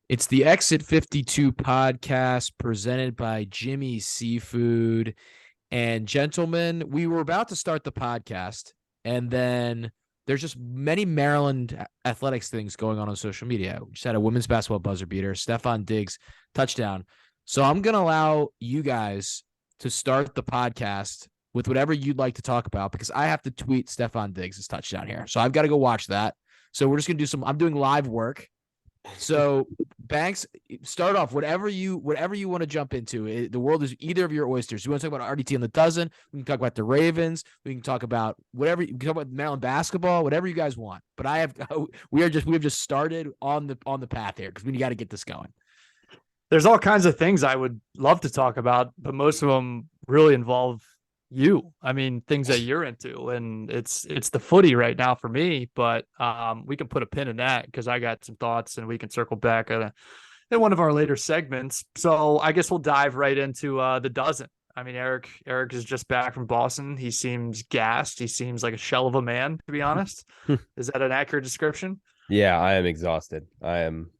It's the Exit 52 podcast presented by Jimmy Seafood. And gentlemen, we were about to start the podcast, and then there's just many Maryland athletics things going on social media. We just had a women's basketball buzzer beater, Stephon Diggs touchdown. So I'm going to allow you guys to start the podcast with whatever you'd like to talk about because I have to tweet Stephon Diggs' touchdown here. So I've got to go watch that. So we're just going to do I'm doing live work. So Banks, start off whatever you want to jump into. The world is either of your oysters. You want to talk about RDT on the dozen? We can talk about the Ravens. We can talk about whatever. We can talk about Maryland basketball, whatever you guys want. But we have just started on the path here because we got to get this going. There's all kinds of things I would love to talk about, but most of them really involve you. I mean, things that you're into, and it's the footy right now for me. But we can put a pin in that because I got some thoughts, and we can circle back in one of our later segments. So I guess we'll dive right into the dozen. I mean, Eric is just back from Boston. He seems gassed. He seems like a shell of a man, to be honest. Is that an accurate description? Yeah, I am exhausted. I am.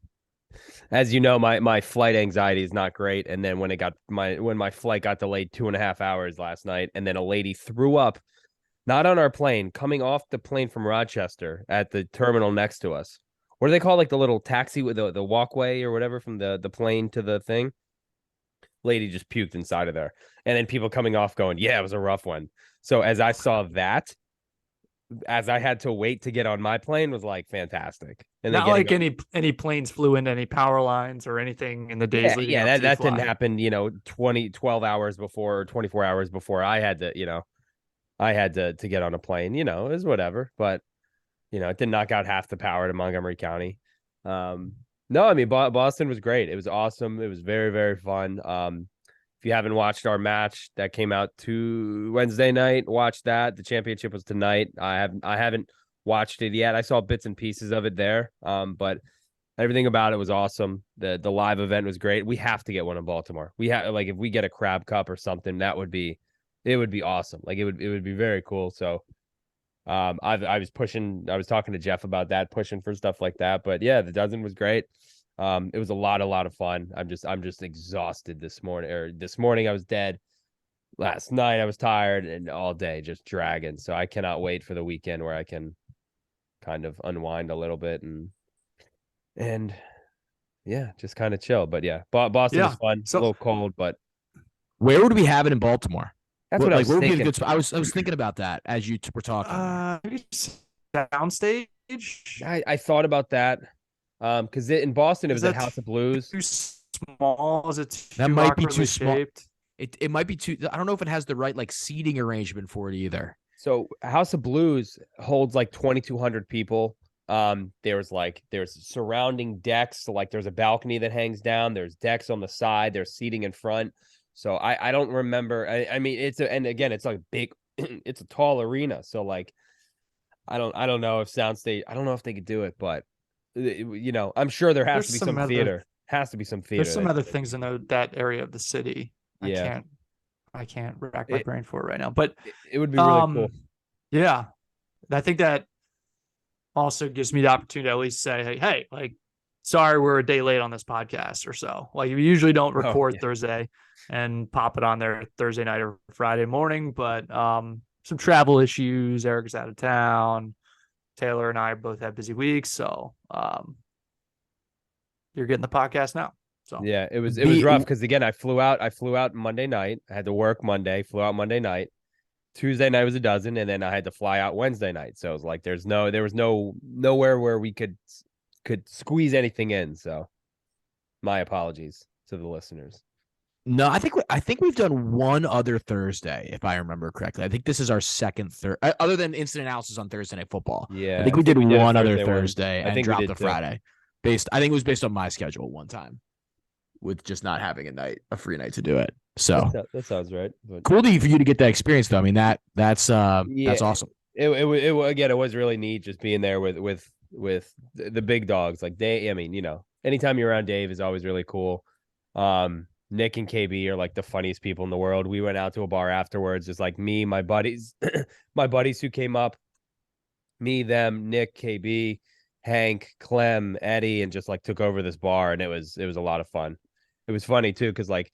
As you know, my flight anxiety is not great. And then when my flight got delayed 2.5 hours last night, and then a lady threw up, not on our plane, coming off the plane from Rochester at the terminal next to us. What do they call like the little taxi with the walkway or whatever from the plane to the thing? Lady just puked inside of there. And then people coming off going, yeah, it was a rough one. So as I saw that, as I had to wait to get on my plane was like fantastic. And not like any planes flew into any power lines or anything in the days leading up to that didn't happen, 12 hours before or 24 hours before I had to get on a plane, it was whatever. But, it did knock out half the power to Montgomery County. No, I mean, Boston was great. It was awesome. It was very, very fun. If you haven't watched our match that came out Wednesday night, watch that. The championship was tonight. I haven't watched it yet. I saw bits and pieces of it there. But everything about it was awesome. The live event was great. We have to get one in Baltimore. We have if we get a crab cup or something, it would be awesome. Like it would be very cool. So I was talking to Jeff about that, pushing for stuff like that. But yeah, the dozen was great. It was a lot of fun. I'm just exhausted this morning I was dead. Last night I was tired, and all day just dragging. So I cannot wait for the weekend where I can kind of unwind a little bit and yeah, just kind of chill. But yeah, Boston was fun. A little cold, but where would we have it in Baltimore? That's what I was thinking. Would be a good spot? I was thinking about that as you were talking. Maybe downstage. I thought about that. Because in Boston it was at House of Blues. Too small? Is it too that might be too small? Shaped? It might be too. I don't know if it has the right seating arrangement for it either. So House of Blues holds 2,200 people. There's surrounding decks. So there's a balcony that hangs down. There's decks on the side. There's seating in front. So I don't remember. I mean it's big. It's a tall arena. So I don't know if soundstage. I don't know if they could do it, but. I'm sure there's to be some theater. Has to be some theater. There's some other things in that area of the city. Yeah. I can't rack my brain for it right now. But it would be really cool. Yeah. I think that also gives me the opportunity to at least say, hey, sorry we're a day late on this podcast or so. We usually don't record Thursday and pop it on there Thursday night or Friday morning, but some travel issues. Eric's out of town. Taylor and I both had busy weeks, so you're getting the podcast now. So yeah, it was rough because again, I flew out Monday night. I had to work Monday, flew out Monday night. Tuesday night was a dozen, and then I had to fly out Wednesday night. So it was there was nowhere where we could squeeze anything in. So my apologies to the listeners. No, I think we've done one other Thursday, if I remember correctly. I think this is our second other than instant analysis on Thursday Night Football. Yeah, I think we did one other Thursday and dropped the Friday. I think it was based on my schedule one time, with just not having a free night to do it. So that sounds right. But cool for you to get that experience, though. I mean that's awesome. It was really neat just being there with the big dogs. Anytime you're around Dave is always really cool. Nick and KB are the funniest people in the world. We went out to a bar afterwards, just me, my buddies, my buddies who came up, me, them, Nick, KB, Hank, Clem, Eddie, and just like took over this bar, and it was a lot of fun. It was funny too, because like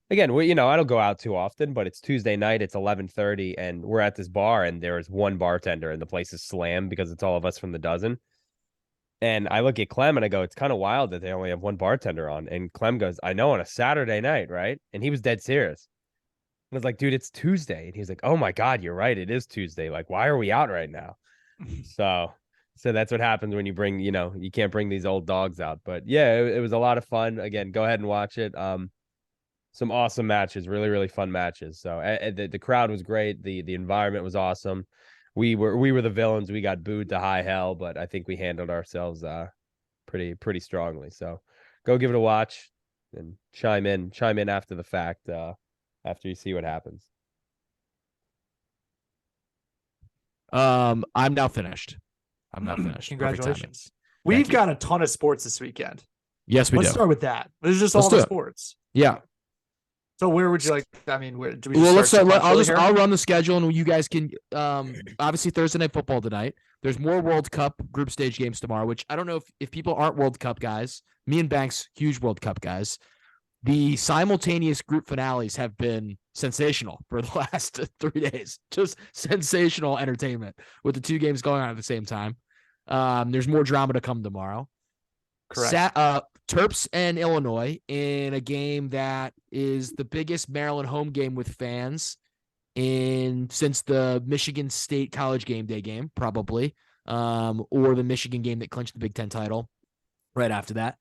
again, I don't go out too often, but it's Tuesday night, it's 11:30, and we're at this bar, and there is one bartender, and the place is slammed because it's all of us from the dozen. And I look at Clem and I go, it's kind of wild that they only have one bartender on. And Clem goes, I know, on a Saturday night, right? And he was dead serious. And I was like, dude, it's Tuesday. And he's like, oh my God, you're right. It is Tuesday. Like, why are we out right now? So that's what happens when you bring, you can't bring these old dogs out. But yeah, it was a lot of fun. Again, go ahead and watch it. Some awesome matches, really, really fun matches. So the crowd was great. The environment was awesome. We were the villains. We got booed to high hell, but I think we handled ourselves pretty strongly. So go give it a watch and chime in after the fact, after you see what happens. I'm now finished. I'm not finished. Congratulations. We've got a ton of sports this weekend. Yes, we do. Let's start with that. This is just Let's all do the it. sports. Yeah. So where would you like? I mean, where do we? Well, let's start start. sequentially here? I'll run the schedule, and you guys can. Obviously Thursday night football tonight. There's more World Cup group stage games tomorrow, which I don't know if people aren't World Cup guys. Me and Banks, huge World Cup guys. The simultaneous group finales have been sensational for the last 3 days. Just sensational entertainment with the two games going on at the same time. There's more drama to come tomorrow. Correct. Terps and Illinois in a game that is the biggest Maryland home game with fans since the Michigan State College game day game, probably, or the Michigan game that clinched the Big Ten title right after that.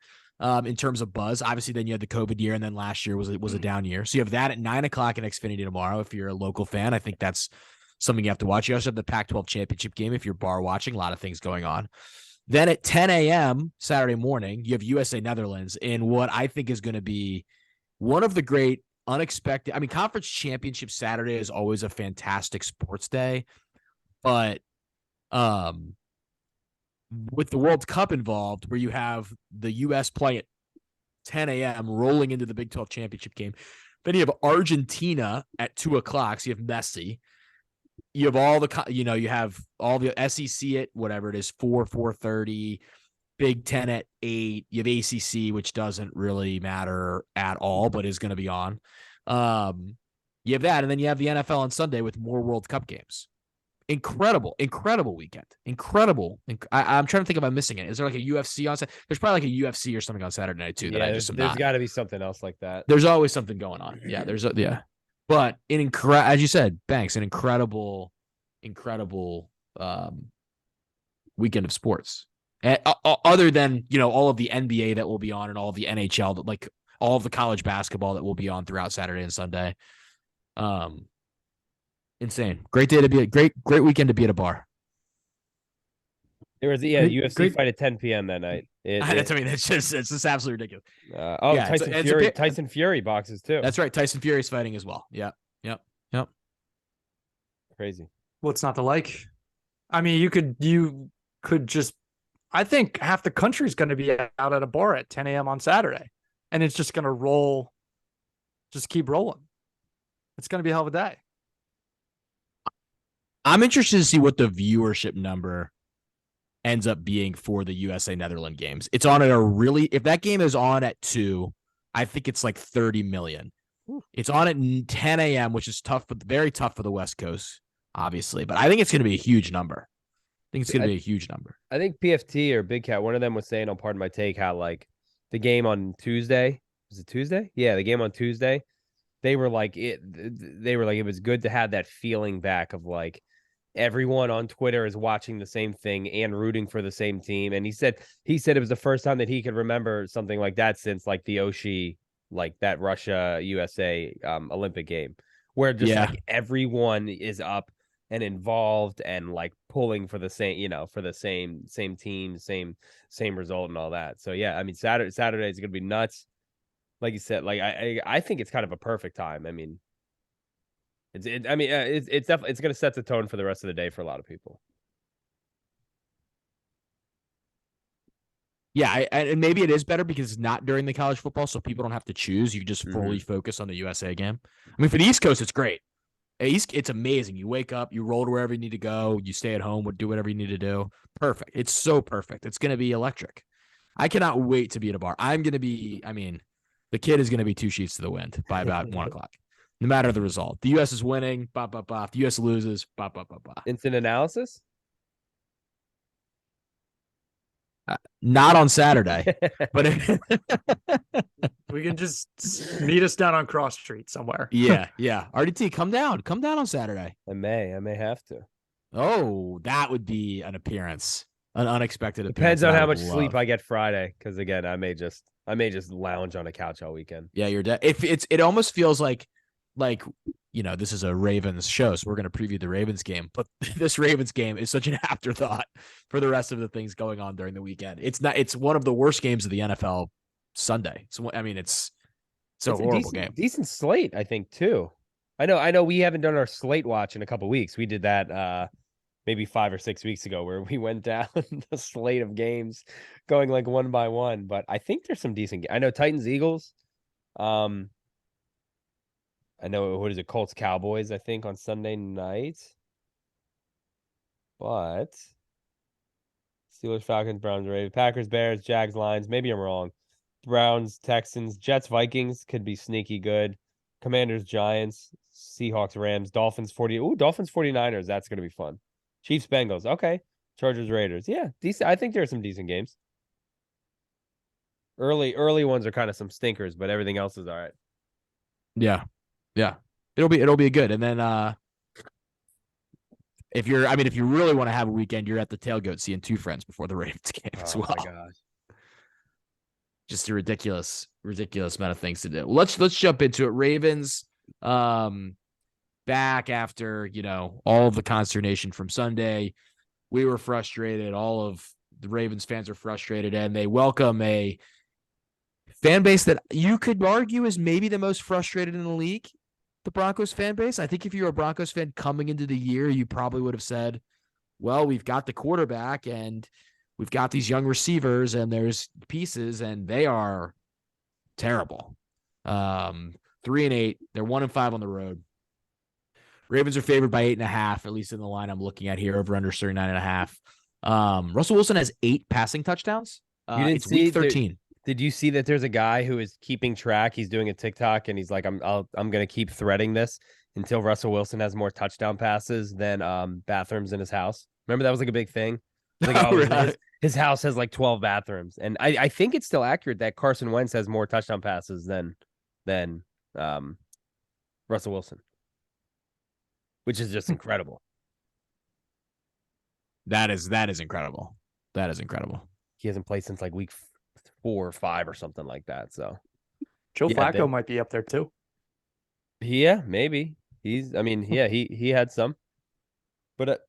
In terms of buzz, obviously, then you had the COVID year, and then last year was a down year. So you have that at 9:00 at Xfinity tomorrow. If you're a local fan, I think that's something you have to watch. You also have the Pac-12 championship game if you're bar watching. A lot of things going on. Then at 10 a.m. Saturday morning, you have USA Netherlands in what I think is going to be one of the great unexpected. I mean, conference championship Saturday is always a fantastic sports day, but with the World Cup involved, where you have the U.S. playing at 10 a.m. rolling into the Big 12 championship game, then you have Argentina at 2:00. So you have Messi. You have all the, you have all the SEC at whatever it is, 4:30, Big Ten at 8. You have ACC, which doesn't really matter at all, but is going to be on. You have that, and then you have the NFL on Sunday with more World Cup games. Incredible weekend. Incredible. I'm trying to think if I'm missing it. Is there like a UFC on Saturday? There's probably like a UFC or something on Saturday night too. There's got to be something else like that. There's always something going on. Yeah, But as you said, Banks, an incredible weekend of sports. Other than all of the NBA that will be on and all of the NHL, that like all of the college basketball that will be on throughout Saturday and Sunday. Insane. Great day to be great weekend to be at a bar. There was UFC fight at 10 p.m. that night. It's just absolutely ridiculous. Tyson Fury boxes too. That's right. Tyson Fury's fighting as well. Yep. Crazy. What's not to like? I mean, you could just. I think half the country's going to be out at a bar at 10 a.m. on Saturday, and it's just going to roll. Just keep rolling. It's going to be a hell of a day. I'm interested to see what the viewership number ends up being for the USA Netherlands games. It's on at if that game is on at 2, I think it's like 30 million. It's on at 10 a.m., which is tough, but very tough for the West Coast, obviously. But I think it's going to be a huge number. I think PFT or Big Cat, one of them was saying on Pardon My Take how like the game on Tuesday, was it Tuesday? Yeah, the game on Tuesday, they were like it was good to have that feeling back of like everyone on Twitter is watching the same thing and rooting for the same team. And he said it was the first time that he could remember something like that since like the Oshie, like that Russia USA Olympic game, where just like everyone is up and involved and like pulling for the same, for the same team, same result and all that. So yeah, I mean Saturday is gonna be nuts. Like you said, like I think it's kind of a perfect time. I mean, it's definitely it's going to set the tone for the rest of the day for a lot of people. Yeah, and maybe it is better because it's not during the college football, so people don't have to choose. You just fully focus on the USA game. I mean, for the East Coast, it's great. It's amazing. You wake up, you roll to wherever you need to go, you stay at home, do whatever you need to do. Perfect. It's so perfect. It's going to be electric. I cannot wait to be at a bar. I'm going to be, I mean, the kid is going to be 2 sheets to the wind by about 1 o'clock, no matter the result. The U.S. is winning, bah, bah, bah. The U.S. loses, bah, bah, bah, bah. Instant analysis? Not on Saturday, but We can just meet us down on Cross Street somewhere. yeah. RDT, come down on Saturday. I may have to. Oh, that would be an appearance, an unexpected appearance. Depends on how much sleep I get Friday, because again, I may just lounge on a couch all weekend. Yeah, you're dead. It almost feels like this is a Ravens show, so we're going to preview the Ravens game. But this Ravens game is such an afterthought for the rest of the things going on during the weekend. It's one of the worst games of the NFL Sunday. So I mean, it's a horrible game. Decent slate, I think, too. I know we haven't done our slate watch in a couple weeks. We did that maybe 5 or 6 weeks ago, where we went down the slate of games going like one by one. But I think there's some decent. I know Titans Eagles. I know, what is it, Colts Cowboys, I think, on Sunday night. But Steelers, Falcons, Browns, Ravens, Packers, Bears, Jags, Lions. Maybe I'm wrong. Browns, Texans, Jets, Vikings could be sneaky good. Commanders, Giants, Seahawks, Rams, Dolphins, 49ers. That's going to be fun. Chiefs, Bengals. Okay. Chargers, Raiders. Yeah, decent. I think there are some decent games. Early ones are kind of some stinkers, but everything else is all right. Yeah. It'll be good. And then if you really want to have a weekend, you're at the tailgate seeing 2 friends before the Ravens game as well. Oh my gosh. Just a ridiculous amount of things to do. Let's jump into it. Ravens back after, all of the consternation from Sunday. We were frustrated. All of the Ravens fans are frustrated, and they welcome a fan base that you could argue is maybe the most frustrated in the league, the Broncos fan base. I think if you're a Broncos fan coming into the year, you probably would have said, well, we've got the quarterback and we've got these young receivers and there's pieces and they are terrible. 3-8. They're 1-5 on the road. Ravens are favored by 8.5, at least in the line I'm looking at here, over under 39.5. Russell Wilson has 8 passing touchdowns. You didn't it's week 13. Did you see that there's a guy who is keeping track? He's doing a TikTok and he's like, I'm going to keep threading this until Russell Wilson has more touchdown passes than bathrooms in his house. Remember that was like a big thing? Like, his house has like 12 bathrooms. And I think it's still accurate that Carson Wentz has more touchdown passes than Russell Wilson, which is just incredible. That is incredible. That is incredible. He hasn't played since like week 4 or 5 or something like that. So Joe Flacco might be up there too. Yeah, maybe. He had some. But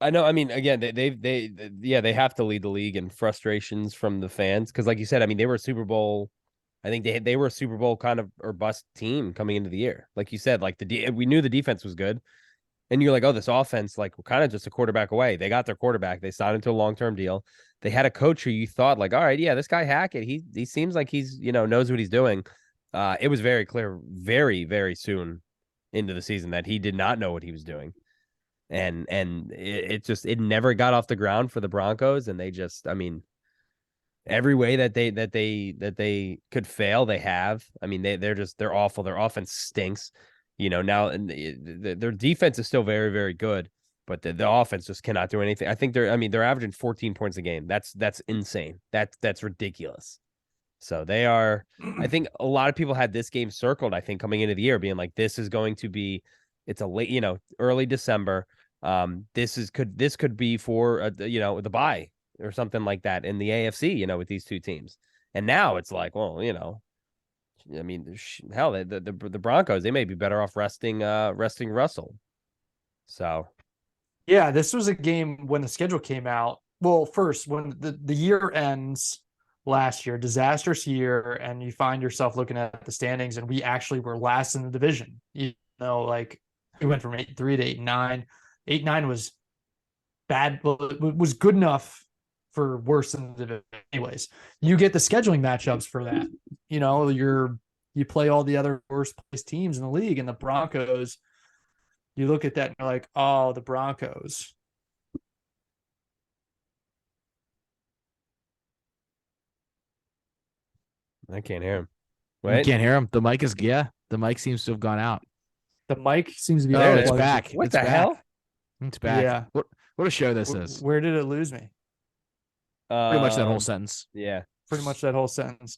I know, I mean, again, they have to lead the league in frustrations from the fans, because like you said, I mean, they were a Super Bowl. I think they were a Super Bowl kind of or bust team coming into the year. Like you said, like we knew the defense was good. And you're like, oh, this offense, like, we're kind of just a quarterback away. They got their quarterback. They signed into a long-term deal. They had a coach who you thought, like, all right, yeah, this guy Hackett, he seems like he's, knows what he's doing. It was very clear very, very soon into the season that he did not know what he was doing. And it never got off the ground for the Broncos. And they just, I mean, every way that they could fail, they have. I mean, they're awful. Their offense stinks. Now their defense is still very, very good, but the offense just cannot do anything. I think they're averaging 14 points a game. That's insane. That's ridiculous. So they are, I think a lot of people had this game circled, I think, coming into the year, being like, this is going to be, it's a late, early December. This could be for, the bye or something like that in the AFC, with these two teams. And now it's like, well, I mean, hell, the Broncos, they may be better off resting Russell. So, yeah, this was a game when the schedule came out. Well, first, when the year ends last year, disastrous year, and you find yourself looking at the standings, and we actually were last in the division. Like we went from 8-3 to 8-9. 8-9 was bad. Well, it was good enough for worse than the division. Anyways, you get the scheduling matchups for that. You play all the other worst place teams in the league, and the Broncos, you look at that and you're like, oh, the Broncos. I can't hear him. You Wait. can't hear him. The mic is the mic seems to have gone out. The mic seems to be. There it It's is. back. What It's the back. hell? It's back. Yeah. What a show this is. Where did it lose me? Pretty much that whole sentence. Yeah. Pretty much that whole sentence.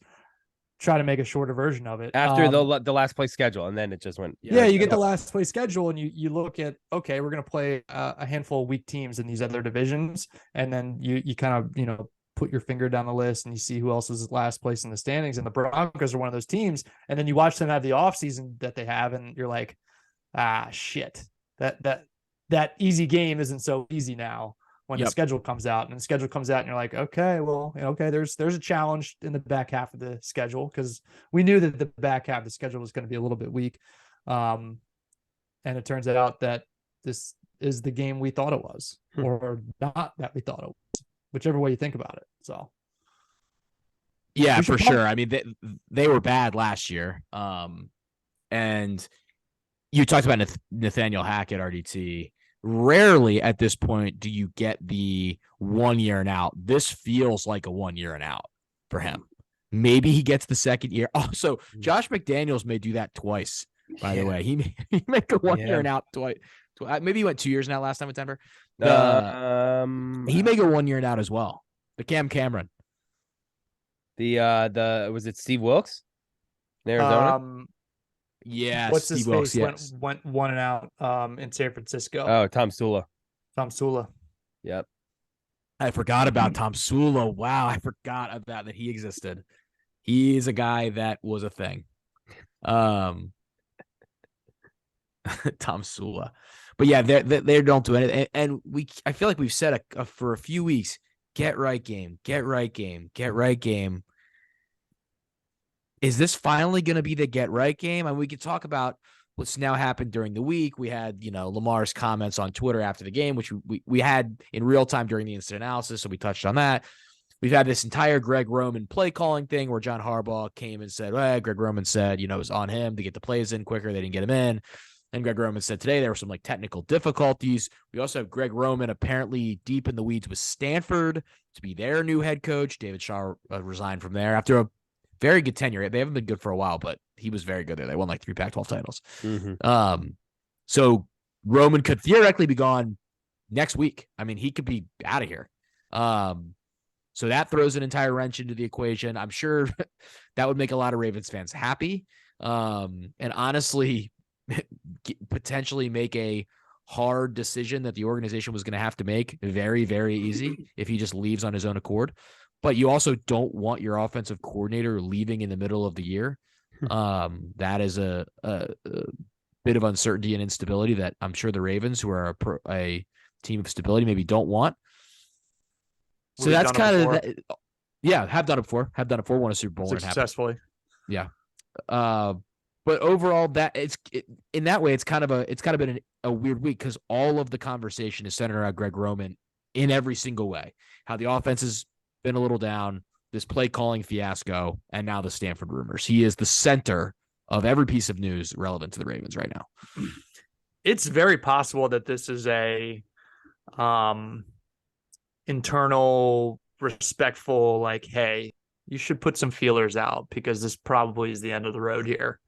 Try to make a shorter version of it. After the last place schedule, and then it just went. Yeah, you get the last place schedule, and you look at, okay, we're gonna play a handful of weak teams in these other divisions, and then you kind of put your finger down the list and you see who else is last place in the standings, and the Broncos are one of those teams, and then you watch them have the offseason that they have, and you're like, shit, that easy game isn't so easy now when the schedule comes out, and the schedule comes out and you're like, okay, well, there's a challenge in the back half of the schedule, because we knew that the back half of the schedule was going to be a little bit weak. And it turns out that this is the game we thought it was, or not that we thought it was, whichever way you think about it. So yeah, for sure. I mean, they were bad last year. And you talked about Nathaniel Hackett, RDT. Rarely at this point do you get the 1 year and out. This feels like a 1 year and out for him. Maybe he gets the second year. Also, Josh McDaniels may do that twice, by the way. He may go 1 year and out twice. Maybe he went 2 years and out last time with Denver. He may go 1 year and out as well. The Cameron. Was it Steve Wilkes in Arizona? Yeah, what's Steve his Wilkes, face yes. went 1 and out in San Francisco. Oh, Tom Sula. Yep. I forgot about Tom Sula. Wow, I forgot about that he existed. He is a guy that was a thing. Tom Sula. But yeah, they don't do it. And I feel like we've said for a few weeks, get right game. Is this finally going to be the get right game? And we could talk about what's now happened during the week. We had, Lamar's comments on Twitter after the game, which we had in real time during the instant analysis. So we touched on that. We've had this entire Greg Roman play calling thing where John Harbaugh came and said, Greg Roman said, it was on him to get the plays in quicker. They didn't get him in. And Greg Roman said today there were some technical difficulties. We also have Greg Roman apparently deep in the weeds with Stanford to be their new head coach. David Shaw resigned from there after a very good tenure. They haven't been good for a while, but he was very good there. They won 3 Pac-12 titles. Mm-hmm. So Roman could theoretically be gone next week. I mean, he could be out of here. So that throws an entire wrench into the equation. I'm sure that would make a lot of Ravens fans happy. And honestly, potentially make a hard decision that the organization was going to have to make very, very easy if he just leaves on his own accord. But you also don't want your offensive coordinator leaving in the middle of the year. That is a bit of uncertainty and instability that I'm sure the Ravens, who are a team of stability, maybe don't want. So that's kind of have done it before. Won a Super Bowl successfully. Yeah. But overall, in that way, it's kind of been a weird week because all of the conversation is centered around Greg Roman in every single way. How the offense has been a little down, this play calling fiasco, and now the Stanford rumors. He is the center of every piece of news relevant to the Ravens right now. It's very possible that this is a internal, respectful, hey, you should put some feelers out because this probably is the end of the road here.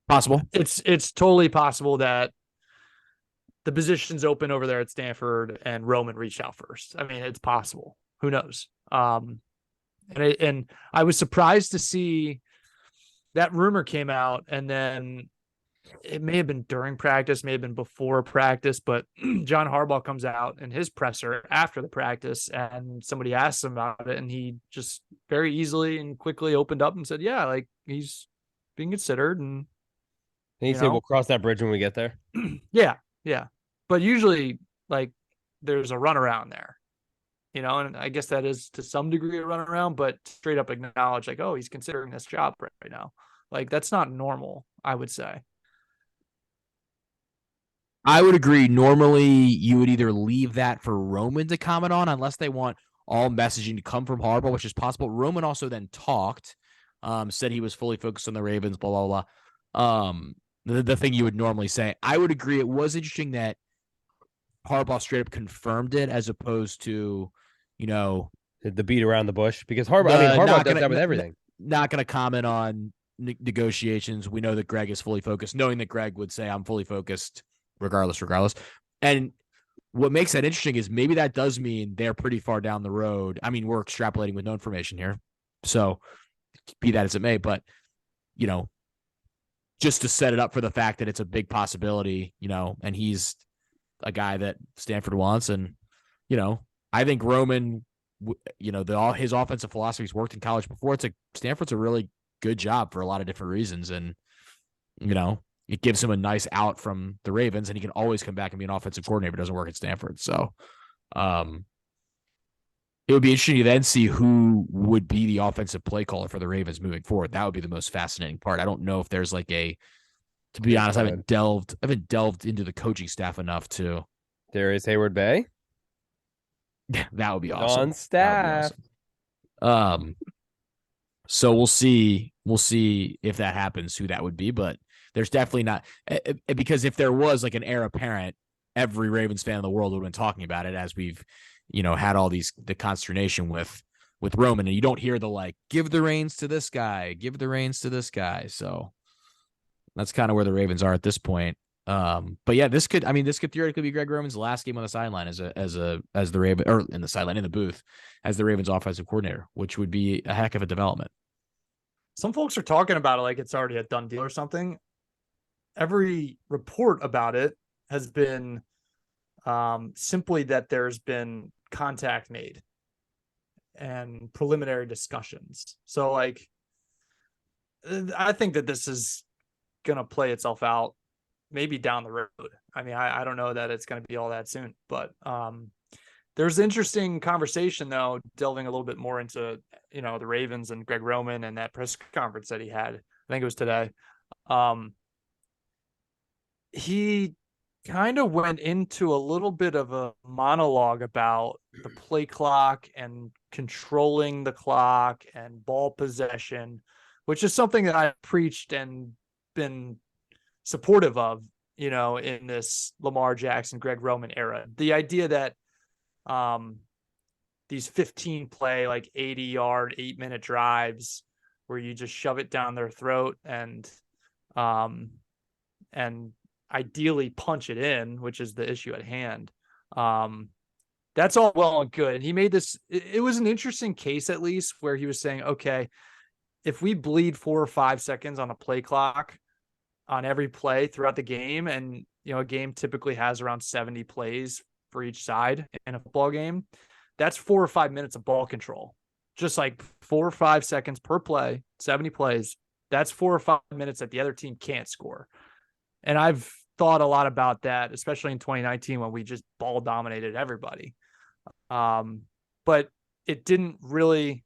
Possible. It's totally possible that the position's open over there at Stanford and Roman reached out first. I mean, it's possible. Who knows? And I was surprised to see that rumor came out, and then it may have been during practice, may have been before practice, but John Harbaugh comes out in his presser after the practice and somebody asks him about it. And he just very easily and quickly opened up and said, yeah, he's being considered. And he said, we'll cross that bridge when we get there. Yeah. But usually there's a runaround there, and I guess that is to some degree a runaround, but straight up acknowledge he's considering this job right now. That's not normal, I would say. I would agree. Normally, you would either leave that for Roman to comment on unless they want all messaging to come from Harbaugh, which is possible. Roman also then talked, said he was fully focused on the Ravens, blah, blah, blah. the thing you would normally say. I would agree. It was interesting that Harbaugh straight up confirmed it as opposed to, The beat around the bush, because Harbaugh does that with everything. Not going to comment on negotiations. We know that Greg is fully focused, knowing that Greg would say I'm fully focused regardless. And what makes that interesting is maybe that does mean they're pretty far down the road. I mean, we're extrapolating with no information here. So be that as it may, but, just to set it up for the fact that it's a big possibility, and he's a guy that Stanford wants. And, I think Roman, his offensive philosophy's worked in college before. Stanford's a really good job for a lot of different reasons. And, it gives him a nice out from the Ravens, and he can always come back and be an offensive coordinator if it doesn't work at Stanford. So it would be interesting to then see who would be the offensive play caller for the Ravens moving forward. That would be the most fascinating part. I don't know if there's to be honest, I haven't delved into the coaching staff enough to. Darius Hayward-Bay. That would be awesome. On staff. So we'll see if that happens, who that would be, but there's definitely not, because if there was an heir apparent, every Ravens fan in the world would have been talking about it, as we've, had all the consternation with Roman, and you don't hear the give the reins to this guy. So that's kind of where the Ravens are at this point. But yeah, this could theoretically be Greg Roman's last game on the sideline as the Raven, or in the sideline, in the booth, as the Ravens offensive coordinator, which would be a heck of a development. Some folks are talking about it like it's already a done deal or something. Every report about it has been simply that there's been contact made and preliminary discussions. So I think that this is going to play itself out maybe down the road. I mean, I don't know that it's going to be all that soon, but there's interesting conversation, though, delving a little bit more into, the Ravens and Greg Roman and that press conference that he had. I think it was today. He kind of went into a little bit of a monologue about the play clock and controlling the clock and ball possession, which is something that I preached and been supportive of, in this Lamar Jackson, Greg Roman era. The idea that these 15 play, 80-yard, 8-minute drives where you just shove it down their throat and ideally punch it in, which is the issue at hand. That's all well and good. And he made this, it was an interesting case, at least, where he was saying, okay, if we bleed 4 or 5 seconds on a play clock on every play throughout the game, and, a game typically has around 70 plays for each side in a football game, that's 4 or 5 minutes of ball control. Just 4 or 5 seconds per play, 70 plays. That's 4 or 5 minutes that the other team can't score. And I've thought a lot about that, especially in 2019 when we just ball dominated everybody. But it doesn't really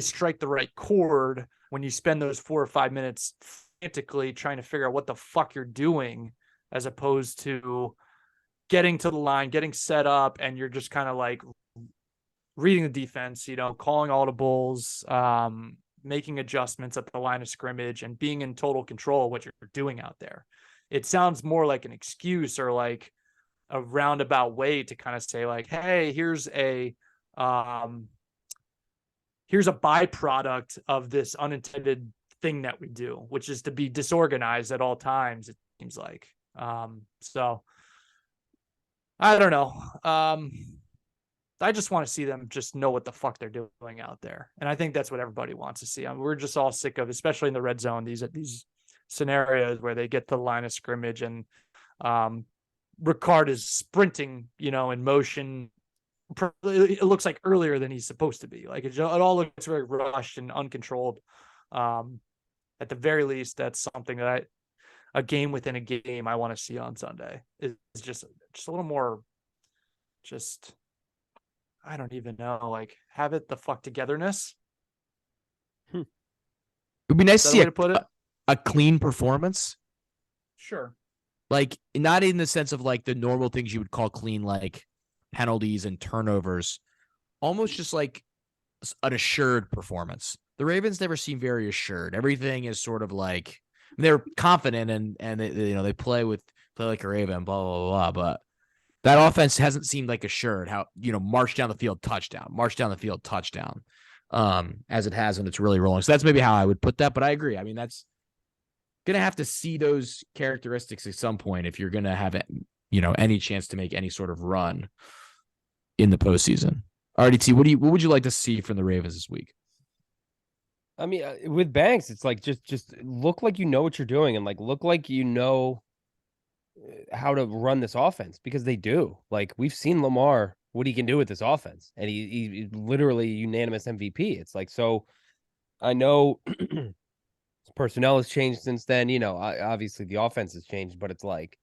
strike the right chord when you spend those 4 or 5 minutes frantically trying to figure out what the fuck you're doing, as opposed to getting to the line, getting set up, and you're just kind of reading the defense, calling audibles, making adjustments at the line of scrimmage, and being in total control of what you're doing out there. It sounds more like an excuse or a roundabout way to kind of say hey, here's a byproduct of this unintended thing that we do, which is to be disorganized at all times, it seems like. So I don't know. I just want to see them just know what the fuck they're doing out there. And I think that's what everybody wants to see. We're just all sick of, especially in the red zone, these scenarios where they get to the line of scrimmage and Ricard is sprinting, in motion. It looks like earlier than he's supposed to be. It all looks very rushed and uncontrolled. At the very least, that's something that a game within a game I want to see on Sunday is just a little more, just, I don't even know, have it the fuck togetherness. It would be nice to see a clean performance. Sure. Not in the sense of the normal things you would call clean, penalties and turnovers, almost just an assured performance. The Ravens never seem very assured. Everything is sort of they're confident and they play like a Raven, blah blah blah. But that offense hasn't seemed like assured. How march down the field, touchdown, as it has when it's really rolling. So that's maybe how I would put that. But I agree. I mean, that's gonna have to see those characteristics at some point if you're gonna have any chance to make any sort of run in the postseason. RDT, what would you like to see from the Ravens this week? I mean, with Banks, it's like just look like you know what you're doing, and like look like you know how to run this offense, because they do. Like, we've seen Lamar, what he can do with this offense, and he literally unanimous MVP. It's like, so I know personnel has changed since then. Obviously the offense has changed, but it's like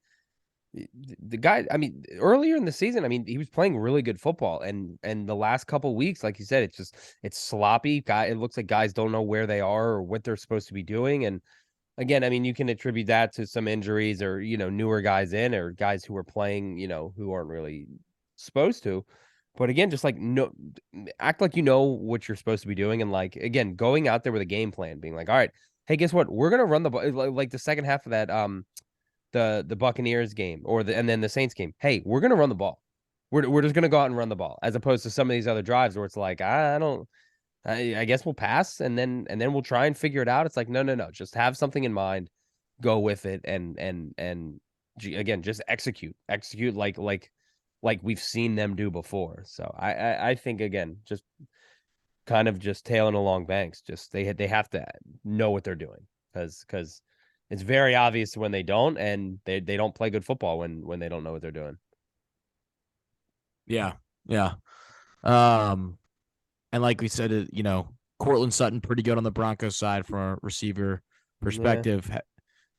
the guy. I mean, earlier in the season, I mean, he was playing really good football, and the last couple weeks, like you said, it's sloppy. It looks like guys don't know where they are or what they're supposed to be doing. And again, I mean, you can attribute that to some injuries or newer guys in, or guys who are playing who aren't really supposed to. But again, just like no, act like you know what you're supposed to be doing, and like again, going out there with a game plan, being like, all right, hey, guess what? We're gonna run the ball, like the second half of that the Buccaneers game and then the Saints game. Hey, we're gonna run the ball. We're just gonna go out and run the ball, as opposed to some of these other drives where it's like, I guess we'll pass and then we'll try and figure it out. It's like, no, just have something in mind, go with it, and again, just execute like we've seen them do before. So I think, again, just kind of just tailing along Banks. Just they have to know what they're doing, because it's very obvious when they don't, and they don't play good football when they don't know what they're doing. Yeah. And like we said, Cortland Sutton pretty good on the Broncos side from a receiver perspective.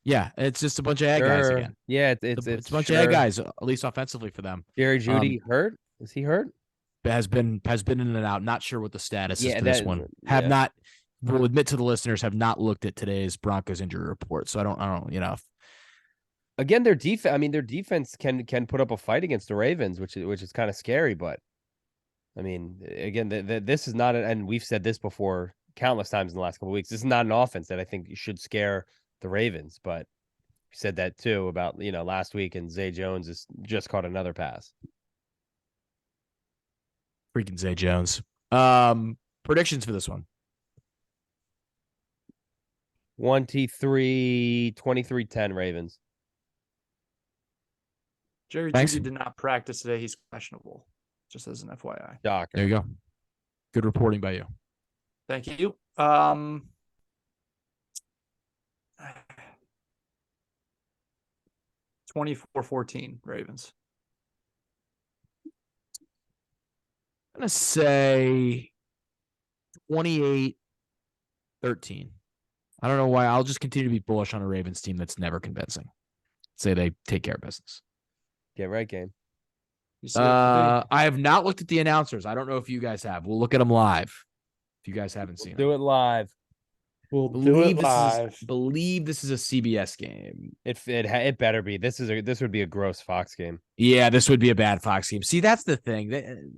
Yeah, it's just a bunch of ag guys again. Yeah, it's a bunch of ag guys, at least offensively for them. Jerry Jeudy hurt? Is he hurt? Has been in and out. Not sure what the status is for this one. Will admit to the listeners, have not looked at today's Broncos injury report, so I don't. Again, their defense. I mean, their defense can put up a fight against the Ravens, which is kind of scary. But I mean, again, this is not, and we've said this before countless times in the last couple of weeks. This is not an offense that I think should scare the Ravens. But we said that too about last week, and Zay Jones has just caught another pass. Freaking Zay Jones. Predictions for this one. 23-10 Ravens. Jerry Jeudy did not practice today. He's questionable, just as an FYI. Doctor. There you go. Good reporting by you. Thank you. 24-14 Ravens. I'm going to say 28-13. I don't know why. I'll just continue to be bullish on a Ravens team that's never convincing. Say they take care of business. Get right, game. I have not looked at the announcers. I don't know if you guys have. We'll look at them live. If you guys haven't seen do it live. We'll believe this is a CBS game. It better be. This would be a gross Fox game. Yeah, this would be a bad Fox game. See, that's the thing.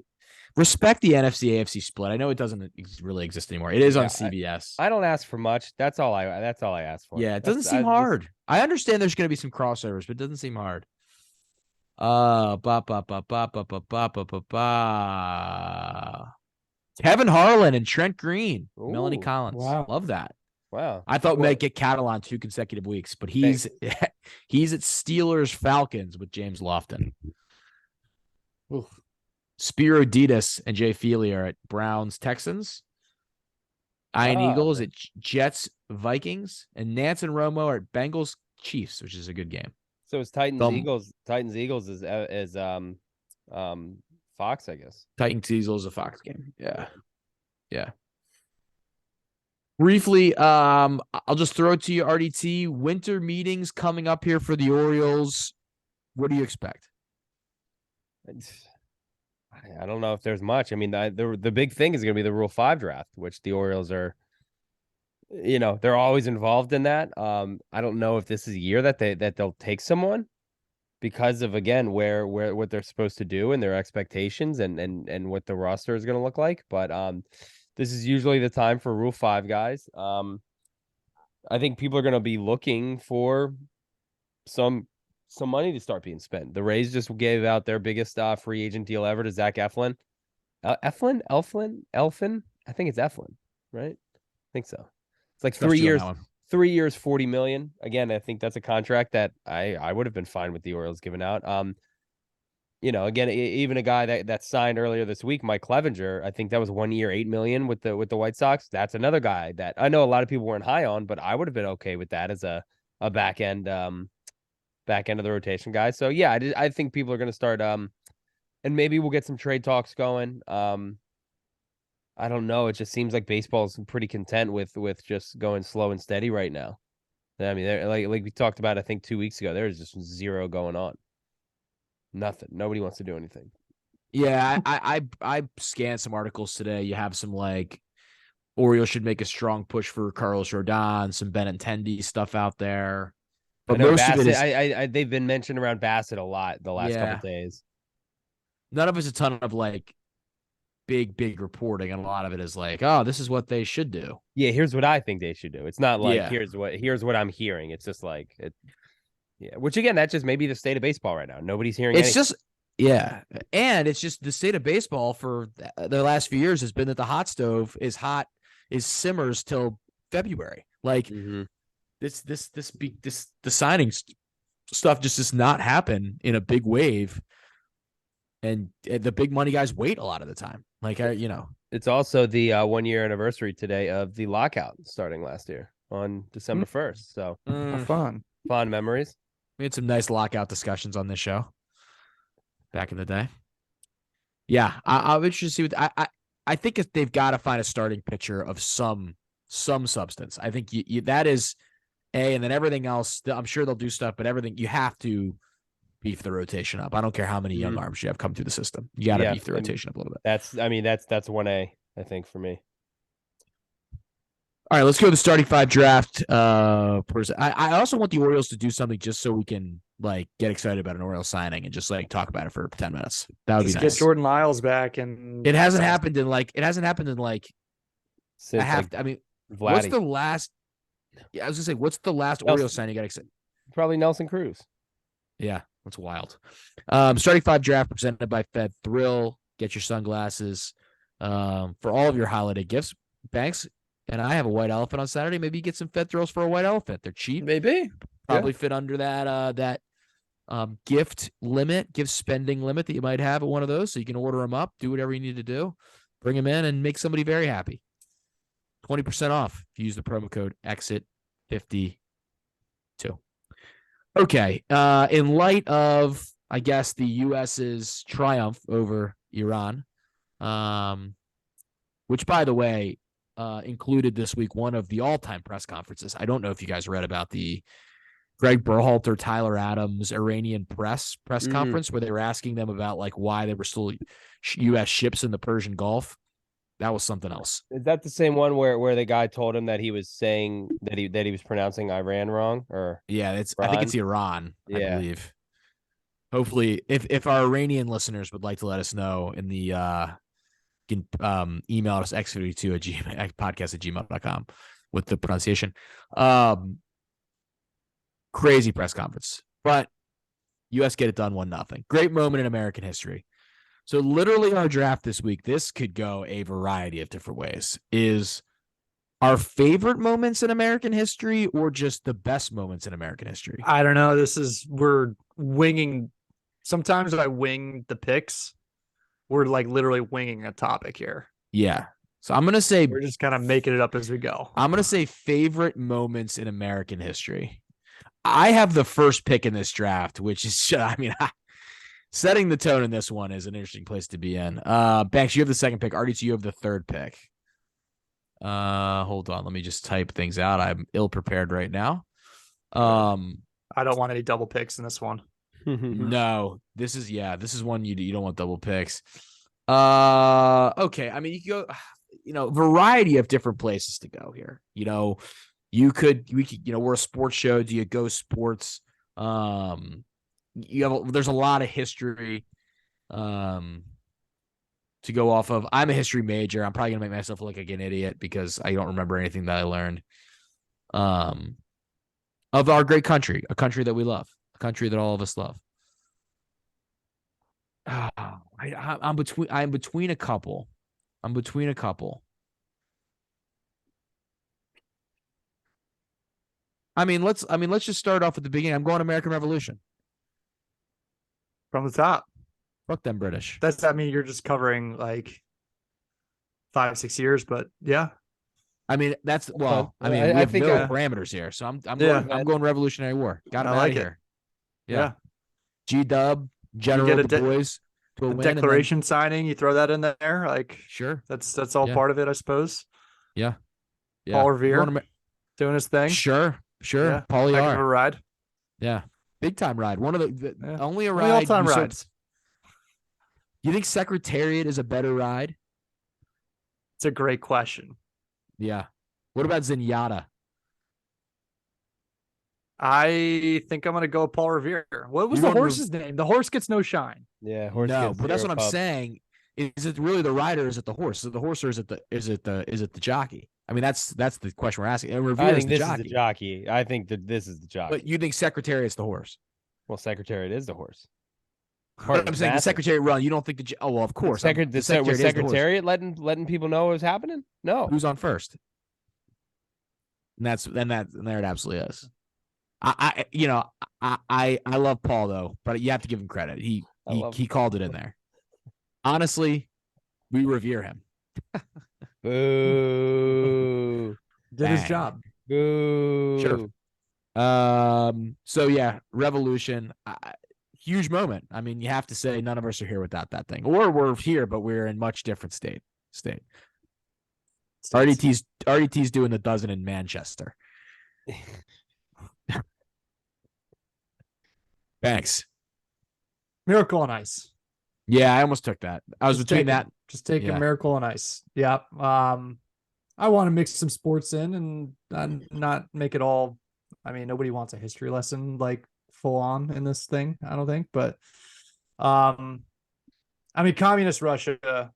Respect the NFC AFC split. I know it doesn't really exist anymore. It is on CBS. I don't ask for much. That's all I ask for. Yeah, it doesn't seem hard. I understand there's going to be some crossovers, but it doesn't seem hard. Kevin Harlan and Trent Green. Ooh, Melanie Collins. Wow. Love that. Wow. I thought we might get Cattle on 2 consecutive weeks, but he's at Steelers Falcons with James Lofton. Oof. Spiro Ditas and Jay Feely are at Browns Texans. Iron Eagles at Jets Vikings, and Nance and Romo are at Bengals Chiefs, which is a good game. So it's Titans Eagles is Fox, I guess. Titans Eagles is a Fox game. Yeah. Briefly, I'll just throw it to you, RDT. Winter meetings coming up here for the Orioles. What do you expect? I don't know if there's much. I mean, the big thing is going to be the Rule 5 draft, which the Orioles are, they're always involved in that. I don't know if this is a year that they'll take someone because of, again, where what they're supposed to do and their expectations and what the roster is going to look like. But this is usually the time for Rule 5 guys. I think people are going to be looking for some money to start being spent. The Rays just gave out their biggest free agent deal ever to Zach Eflin. Elfin? I think it's Eflin, right? I think so. It's like Trust 3 you on years, that one. 3 years, 40 million. Again, I think that's a contract that I would have been fine with the Orioles giving out. Again, even a guy that signed earlier this week, Mike Clevenger, I think that was 1 year, 8 million with the White Sox. That's another guy that I know a lot of people weren't high on, but I would have been okay with that as a back end of the rotation guy. So yeah, I think people are going to start and maybe we'll get some trade talks going. I don't know. It just seems like baseball's pretty content with just going slow and steady right now. I mean, like we talked about, I think 2 weeks ago, there's just zero going on. Nothing. Nobody wants to do anything. Yeah, I scanned some articles today. You have some like Orioles should make a strong push for Carlos Rodon, some Benintendi stuff out there. I But know most of it Bassett. is They've been mentioned around Bassett a lot the last couple yeah. days. None of it's a ton of like big reporting, and a lot of it is like, oh, this is what they should do. Yeah, here's what I think they should do. It's not like Yeah. here's what I'm hearing. It's just like it. Yeah, which again, that's just maybe the state of baseball right now. Nobody's hearing. It's anything. just yeah, and it's just the state of baseball for the last few years has been that the hot stove is simmers till February. Like the signing stuff just does not happen in a big wave, and the big money guys wait a lot of the time. Like it's also the 1 year anniversary today of the lockout starting last year on December 1st. So Fun. fond memories. we had some nice lockout discussions on this show back in the day. Yeah, I'm interested to see what I think if they've got to find a starting pitcher of some substance. I think that is and then everything else. I'm sure they'll do stuff, but everything you have to beef the rotation up. I don't care how many young arms you have come through the system. You got to beef the rotation up a little bit. That's 1A, I think, for me. All right, let's go to the starting five draft. I also want the Orioles to do something just so we can like get excited about an Orioles signing and just like talk about it for 10 minutes. That would be nice. Get Jordan Lyles back, and it hasn't happened in like Since, what's the last? Yeah, I was gonna say, what's the last Orioles signing you got excited? Probably Nelson Cruz. Yeah, that's wild. Starting five draft presented by Fed Thrill. Get your sunglasses for all of your holiday gifts. Banks and I have a white elephant on Saturday. Maybe you get some Fed Thrills for a white elephant. They're cheap. Maybe. Probably fit under that gift spending limit that you might have at one of those. So you can order them up, do whatever you need to do, bring them in, and make somebody very happy. 20% off if you use the promo code EXIT52. Okay. In light of, I guess, the U.S.'s triumph over Iran, which, by the way, included this week one of the all-time press conferences. I don't know if you guys read about the Greg Berhalter, Tyler Adams, Iranian press conference where they were asking them about like why there were still U.S. ships in the Persian Gulf. That was something else. Is that the same one where the guy told him that he was saying that he was pronouncing Iran wrong? Or yeah, I think it's Iran. Yeah. I believe. Hopefully, if our Iranian listeners would like to let us know in the you can email us x52 at podcast@gmail.com with the pronunciation. Crazy press conference, but U.S. get it done 1-0. Great moment in American history. So literally our draft this week, this could go a variety of different ways. Is our favorite moments in American history or just the best moments in American history? I don't know. We're winging. Sometimes I wing the picks. We're like literally winging a topic here. Yeah. So I'm going to say we're just kind of making it up as we go. I'm going to say favorite moments in American history. I have the first pick in this draft, which is, setting the tone in this one is an interesting place to be in. Banks, you have the second pick. Artie, you have the third pick. Hold on. Let me just type things out. I'm ill prepared right now. I don't want any double picks in this one. No, this is one you don't want double picks. Okay. I mean, you could go, variety of different places to go here. We could, we're a sports show. Do you go sports? There's a lot of history to go off of. I'm a history major. I'm probably gonna make myself look like an idiot because I don't remember anything that I learned. of our great country, a country that we love, a country that all of us love. I'm between a couple. Let's just start off at the beginning. I'm going American Revolution. From the top. Fuck them British. You're just covering like 5-6 years, but yeah. We I have think no parameters here, so I'm going Revolutionary War. Got him out of here. Yeah. G-Dub, General Du Bois to a win. Declaration signing, you throw that in there, like sure. That's all part of it, I suppose. Yeah. Paul Revere doing his thing. Sure. Yeah. Paul Heck of a ride. Yeah. Big time ride. One of the only a Only ride. all-time rides. You think Secretariat is a better ride? It's a great question. Yeah. What about Zenyatta? I think I'm going to go with Paul Revere. What was the horse's name? The horse gets no shine. Yeah, but that's what I'm saying. Is it really the rider? Or is it the horse? Is it the horse or is it the jockey? I mean, that's the question we're asking. And I think this is the jockey. I think that this is the jockey. But you think Secretariat's the horse? Well, Secretariat is the horse. I'm saying the Secretariat run. You don't think of course. Was Secretariat letting people know what was happening? No. Who's on first? And there it absolutely is. I love Paul though, but you have to give him credit. He called it in there. Honestly, we revere him. Boo. Did his job. Boo. Sure. So yeah, Revolution, huge moment. I mean, you have to say none of us are here without that thing, or we're here, but we're in much different state. RDT's doing the dozen in Manchester. Thanks. Miracle on Ice. Yeah, I almost took that. I was between that. Just taking Miracle on Ice. Yeah. I want to mix some sports in and not make it all. I mean, nobody wants a history lesson like full on in this thing, I don't think. But communist Russia,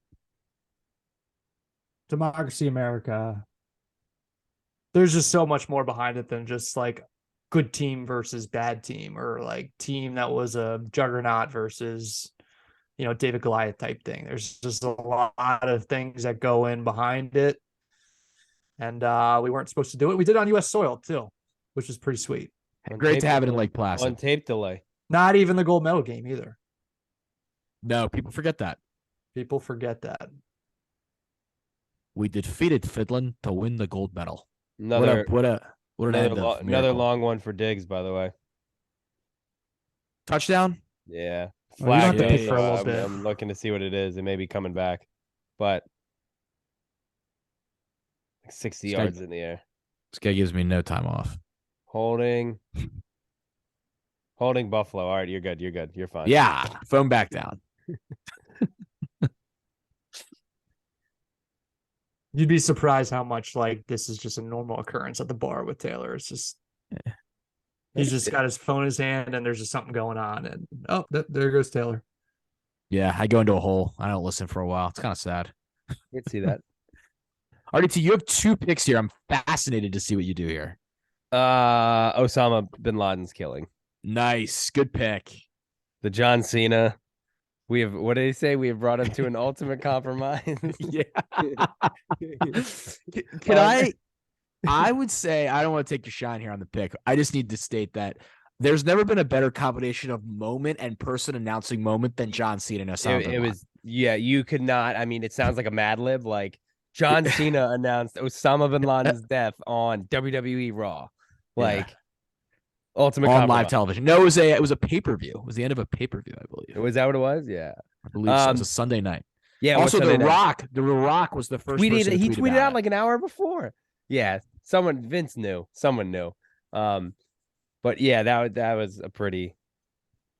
democracy America. There's just so much more behind it than just like good team versus bad team, or like team that was a juggernaut versus, David Goliath type thing. There's just a lot of things that go in behind it. And we weren't supposed to do it. We did it on U.S. soil too, which is pretty sweet. Great to have it in Lake Placid. On tape delay. Not even the gold medal game either. No, people forget that. We defeated Finland to win the gold medal. Another long one for Diggs, by the way. Touchdown? Yeah. Flag. I'm looking to see what it is. It may be coming back, but 60 yards in the air. This guy gives me no time off. Holding Buffalo. All right, you're good. You're fine. Yeah, phone back down. You'd be surprised how much like this is just a normal occurrence at the bar with Taylor. It's just he's just got his phone in his hand and there's just something going on, and there goes Taylor. Yeah, I go into a hole. I don't listen for a while. It's kind of sad. I can see that. RDT, you have 2 picks here. I'm fascinated to see what you do here. Osama bin Laden's killing. Nice. Good pick. The John Cena. What did he say? We have brought him to an ultimate compromise. Yeah. I would say, I don't want to take your shine here on the pick. I just need to state that there's never been a better combination of moment and person announcing moment than John Cena and Osama bin Laden. You could not. I mean, it sounds like a Mad Lib. Like John Cena announced Osama bin Laden's death on WWE Raw. Ultimate on compromise. Live television. No, it was a pay-per-view. It was the end of a pay-per-view, I believe. Was that what it was? Yeah. I believe so. It was a Sunday night. Yeah. Also, The Rock was the first person he to tweeted out like an hour before. Yeah. Vince knew. Someone knew. But yeah, that was a pretty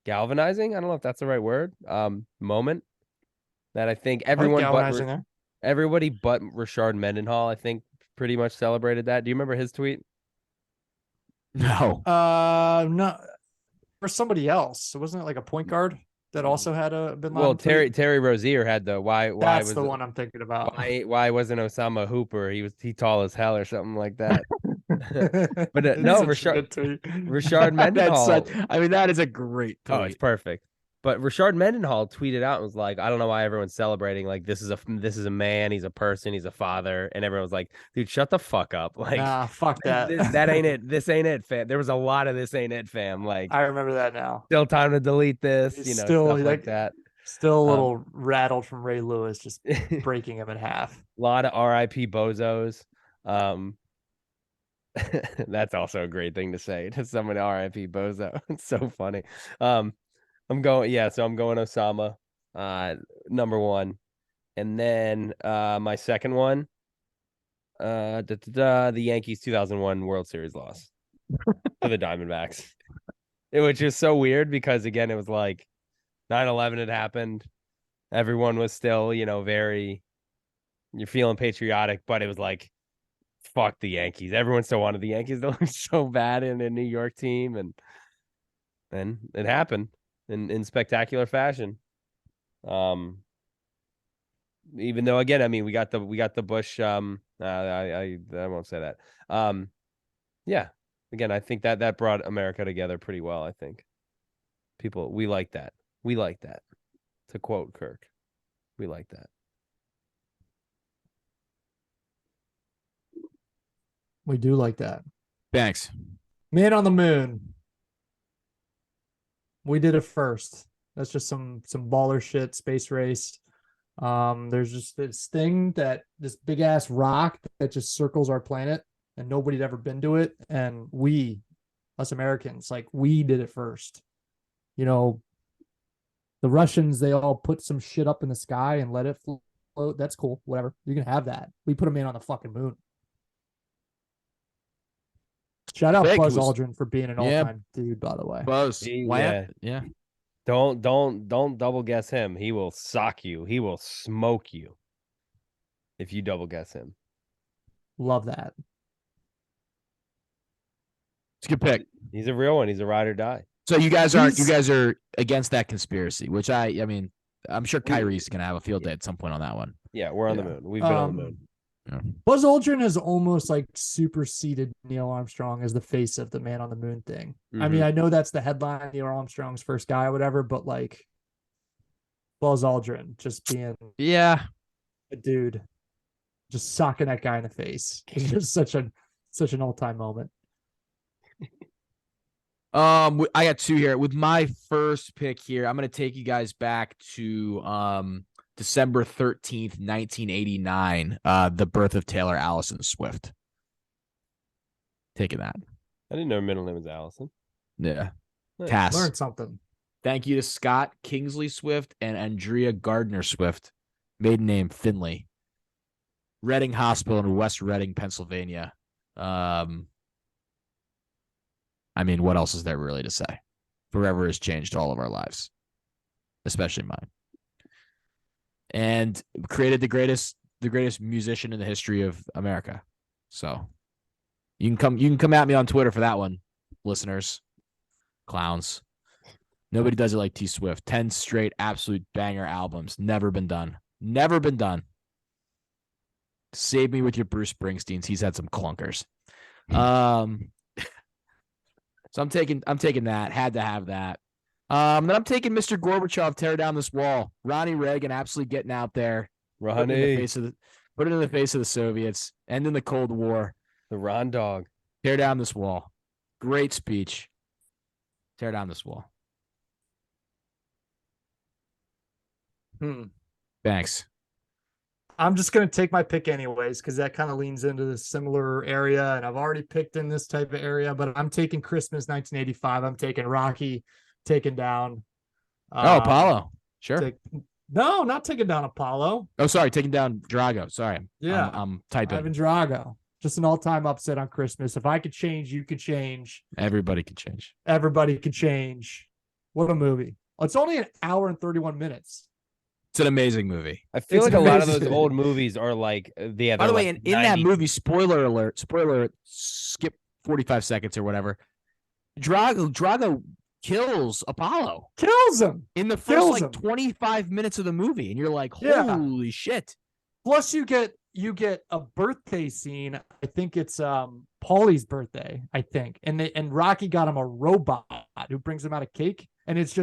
galvanizing. I don't know if that's the right word. Moment that I think everybody but Rashard Mendenhall, I think, pretty much celebrated that. Do you remember his tweet? No. No. For somebody else. Wasn't it like a point guard that also had a bin Laden? Well, Terry Rozier had the why. That's was the one I'm thinking about. Why wasn't Osama a hooper? He tall as hell or something like that. But It's no, such a good tweet. Richard Mendenhall. That is a great tweet. Oh, it's perfect. But Richard Mendenhall tweeted out and was like, I don't know why everyone's celebrating. Like, this is a man, he's a person, he's a father. And everyone was like, dude, shut the fuck up. Like, Nah, fuck that. that ain't it. This ain't it, fam. There was a lot of this ain't it, fam. Like, I remember that now. still time to delete this, He's stuff still, like that. Still a little rattled from Ray Lewis just A breaking him in half. lot of RIP bozos. That's also a great thing to say to someone, RIP bozo. It's so funny. I'm going Osama, number one. And then my second one, the Yankees 2001 World Series loss to the Diamondbacks. Which is so weird because, again, it was like 9/11 had happened. Everyone was still, you're feeling patriotic, but it was like, fuck the Yankees. Everyone still wanted the Yankees to look so bad in a New York team. And then it happened in spectacular fashion. Even though, again, I mean, we got the Bush. I won't say that. Yeah. Again, I think that brought America together pretty well. I think we like that. We like that. To quote Kirk, we like that. We do like that. Thanks. Man on the Moon. We did it first. That's just some baller shit, space race. There's just this big ass rock that just circles our planet and nobody'd ever been to it. And us Americans, like, we did it first. The Russians, they all put some shit up in the sky and let it float. That's cool. Whatever. You can have that. We put a man on the fucking moon. Shout out Buzz Aldrin for being an all-time dude, by the way. Buzz. Yeah. Don't double guess him. He will sock you. He will smoke you if you double guess him. Love that. It's a good pick. He's a real one. He's a ride or die. So you guys are against that conspiracy, which I mean, I'm sure Kyrie's gonna have a field day at some point on that one. Yeah, we're on the moon. We've been on the moon. Yeah. Buzz Aldrin has almost like superseded Neil Armstrong as the face of the man on the moon thing. Mm-hmm. I mean, I know that's the headline, Neil Armstrong's first guy or whatever, but like Buzz Aldrin just being a dude, just socking that guy in the face. It's just such an all-time moment. I got two here. With my first pick here, I'm going to take you guys back to December 13th, 1989, the birth of Taylor Allison Swift. Taking that. I didn't know her middle name was Allison. Yeah. Nice. Cass. Learned something. Thank you to Scott Kingsley Swift and Andrea Gardner Swift. Maiden name Finley. Reading Hospital in West Reading, Pennsylvania. I mean, what else is there really to say? Forever has changed all of our lives, especially mine. And created the greatest musician in the history of America. So you can come at me on Twitter for that one, listeners. Clowns. Nobody does it like T Swift. 10 straight absolute banger albums. Never been done. Never been done. Save me with your Bruce Springsteens. He's had some clunkers. So I'm taking that. Had to have that. Then I'm taking Mr. Gorbachev, tear down this wall. Ronnie Reagan absolutely getting out there. Ronnie. Put it in the face of the Soviets. Ending the Cold War. The Ron dog. Tear down this wall. Great speech. Tear down this wall. Thanks. I'm just going to take my pick anyways, because that kind of leans into the similar area. And I've already picked in this type of area, but I'm taking Christmas 1985. I'm taking Rocky, taking down. Apollo. Sure. No, not taking down Apollo. Oh, sorry. Taking down Drago. Sorry. Yeah. I'm typing. Ivan Drago. Just an all-time upset on Christmas. If I could change, you could change. Everybody could change. Everybody could change. What a movie. It's only an hour and 31 minutes. It's an amazing movie. I feel like a lot of those old movies are like By the way, in that movie, spoiler alert, skip 45 seconds or whatever. Drago kills Apollo. Kills him. In the first 25 minutes of the movie. And you're like, holy shit. Plus you get you get a birthday scene. I think it's Paulie's birthday, I think. And Rocky got him a robot who brings him out a cake. And it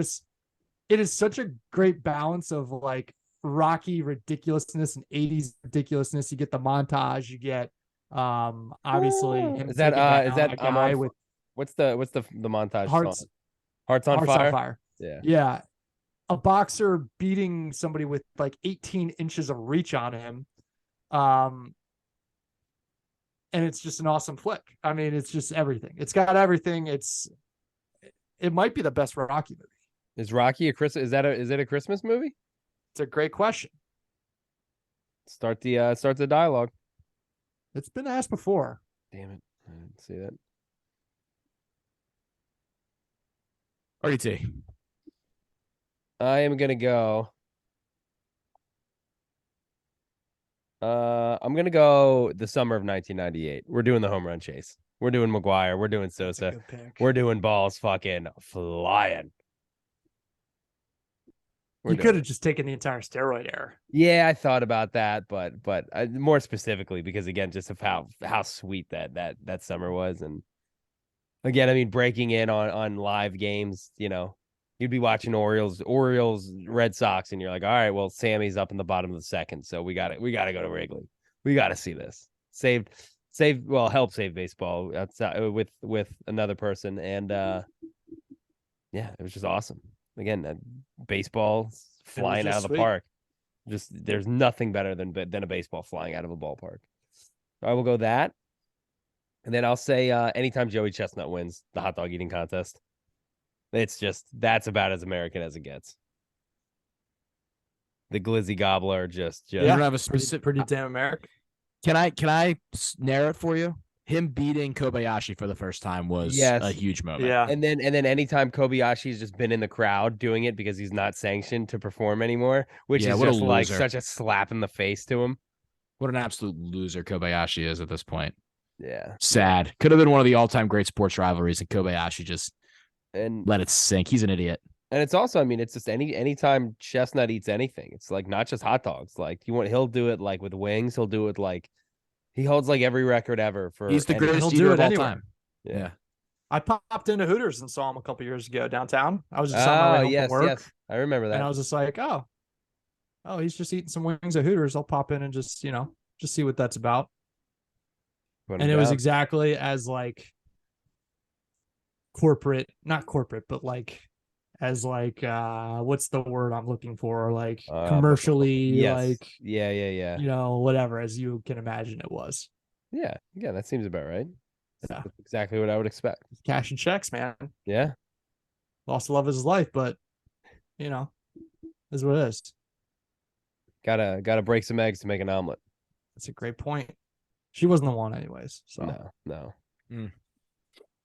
is such a great balance of like Rocky ridiculousness and 80s ridiculousness. You get the montage, you get obviously him Is that taking down is that a guy with what's the montage hearts song? Hearts on Fire? Yeah. Yeah. A boxer beating somebody with like 18 inches of reach on him. And it's just an awesome flick. I mean, it's just everything. It's got everything. It might be the best Rocky movie. Is Rocky is it a Christmas movie? It's a great question. Start the dialogue. It's been asked before. Damn it. I didn't see that. RDT. I am gonna go. I'm gonna go the summer of 1998. We're doing the home run chase. We're doing McGuire. We're doing Sosa. We're doing balls fucking flying. You could have just taken the entire steroid era. Yeah, I thought about that, but more specifically because again, just of how sweet that summer was, and again, I mean, breaking in on live games, you know, you'd be watching Orioles, Red Sox, and you're like, all right, well, Sammy's up in the bottom of the second, so we got to go to Wrigley. We got to see this. Help save baseball outside with another person, and yeah, it was just awesome. Again, baseball flying out of the park. Just there's nothing better than a baseball flying out of a ballpark. I will go that, and then I'll say anytime Joey Chestnut wins the hot dog eating contest. It's just that's about as American as it gets. The glizzy gobbler just You don't have a specific pretty damn American. Can I narrow it for you? Him beating Kobayashi for the first time was a huge moment. Yeah. And then anytime Kobayashi's just been in the crowd doing it because he's not sanctioned to perform anymore, which is just like such a slap in the face to him. What an absolute loser Kobayashi is at this point. Yeah. Sad. Could have been one of the all-time great sports rivalries, and Kobayashi just and let it sink. He's an idiot. And it's also, I mean, it's just anytime Chestnut eats anything, it's like not just hot dogs. Like he'll do it like with wings. He'll do it like he holds like every record ever for. He's the greatest eater of all time. Yeah. I popped into Hooters and saw him a couple years ago downtown. I was just on my way home from work. Yes, I remember that. And I was just like, oh, he's just eating some wings at Hooters. I'll pop in and just see what that's about. And it was exactly as like corporate, not corporate, but like as like what's the word I'm looking for? Like commercially, like yeah. You know, whatever, as you can imagine it was. Yeah, that seems about right. Yeah. That's exactly what I would expect. Cash and checks, man. Yeah. Lost the love of his life, but you know, is what it is. Gotta break some eggs to make an omelet. That's a great point. She wasn't the one anyways. So no.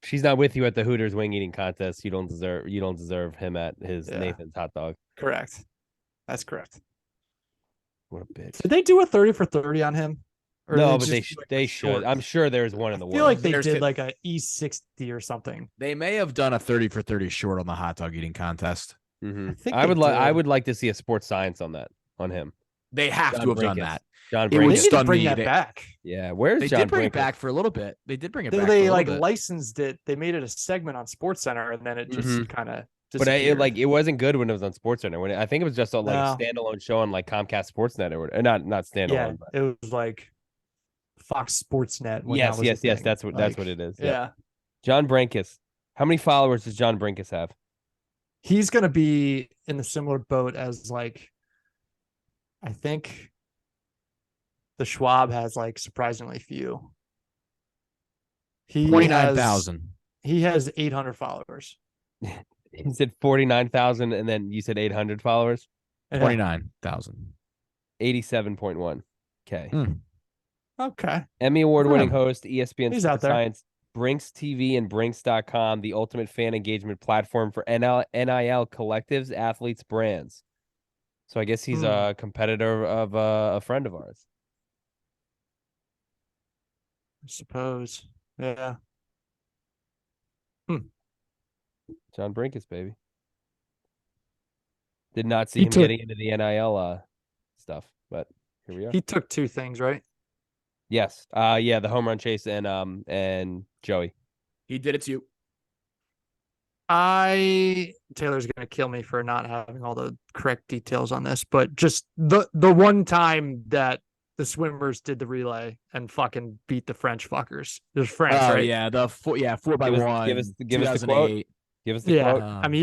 She's not with you at the Hooters wing eating contest. You don't deserve him at his Nathan's hot dog. Correct. That's correct. What a bitch. Did they do a 30 for 30 on him? Or no, but they should. I'm sure there's one in the world. I feel like they did like a E60 or something. They may have done a 30 for 30 short on the hot dog eating contest. Mm-hmm. I would like to see a sports science on him. They have to have done that. John They need to bring that back. Yeah, where's they John did bring Brinkus? It back for a little bit. They did bring it back. They like licensed it. They made it a segment on SportsCenter, and then it just kind of. But it wasn't good when it was on SportsCenter. When I think it was just a standalone show on like Comcast Sportsnet or not standalone. Yeah, but it was like Fox Sportsnet. Yes. That's what it is. Yeah. John Brinkus. How many followers does John Brinkus have? He's gonna be in the similar boat as like, I think. The Schwab has like surprisingly few. 29,000. He has 800 followers. He said 49,000, and then you said 800 followers. 29,000. 87.1. Okay. Okay. Emmy award-winning host, ESPN He's out there. Science, Brinks TV, and Brinks.com, the ultimate fan engagement platform for NIL collectives, athletes, brands. So I guess he's a competitor of a friend of ours. I suppose. Yeah. John Brinkus, baby. Did not see him getting into the NIL stuff, but here we are. He took two things, right? Yes. Yeah, the home run chase and Joey. He did it to you. Taylor's gonna kill me for not having all the correct details on this, but just the one time that the swimmers did the relay and fucking beat the French fuckers. There's France, Oh right? yeah, the 4x1, Give us the quote. 2008. Give us the Yeah. quote. I mean,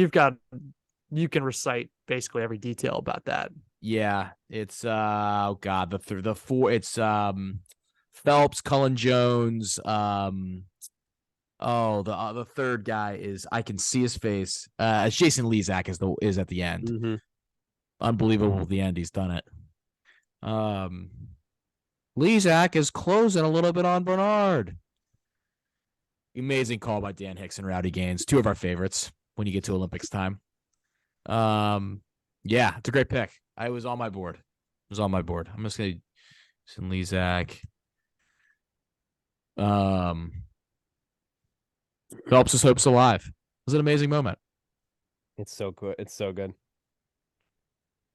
you can recite basically every detail about that. Yeah, it's oh god, the four. It's Phelps, Cullen Jones. Oh, the third guy is, I can see his face. It's Jason Lezak is at the end. Mm-hmm. Unbelievable at the end. He's done it. Lezak is closing a little bit on Bernard. Amazing call by Dan Hicks and Rowdy Gaines, two of our favorites when you get to Olympics time. Yeah, it's a great pick. I was on my board. I'm just gonna send Lezak. Phelps' his hopes alive. It was an amazing moment. It's so good. It's so good.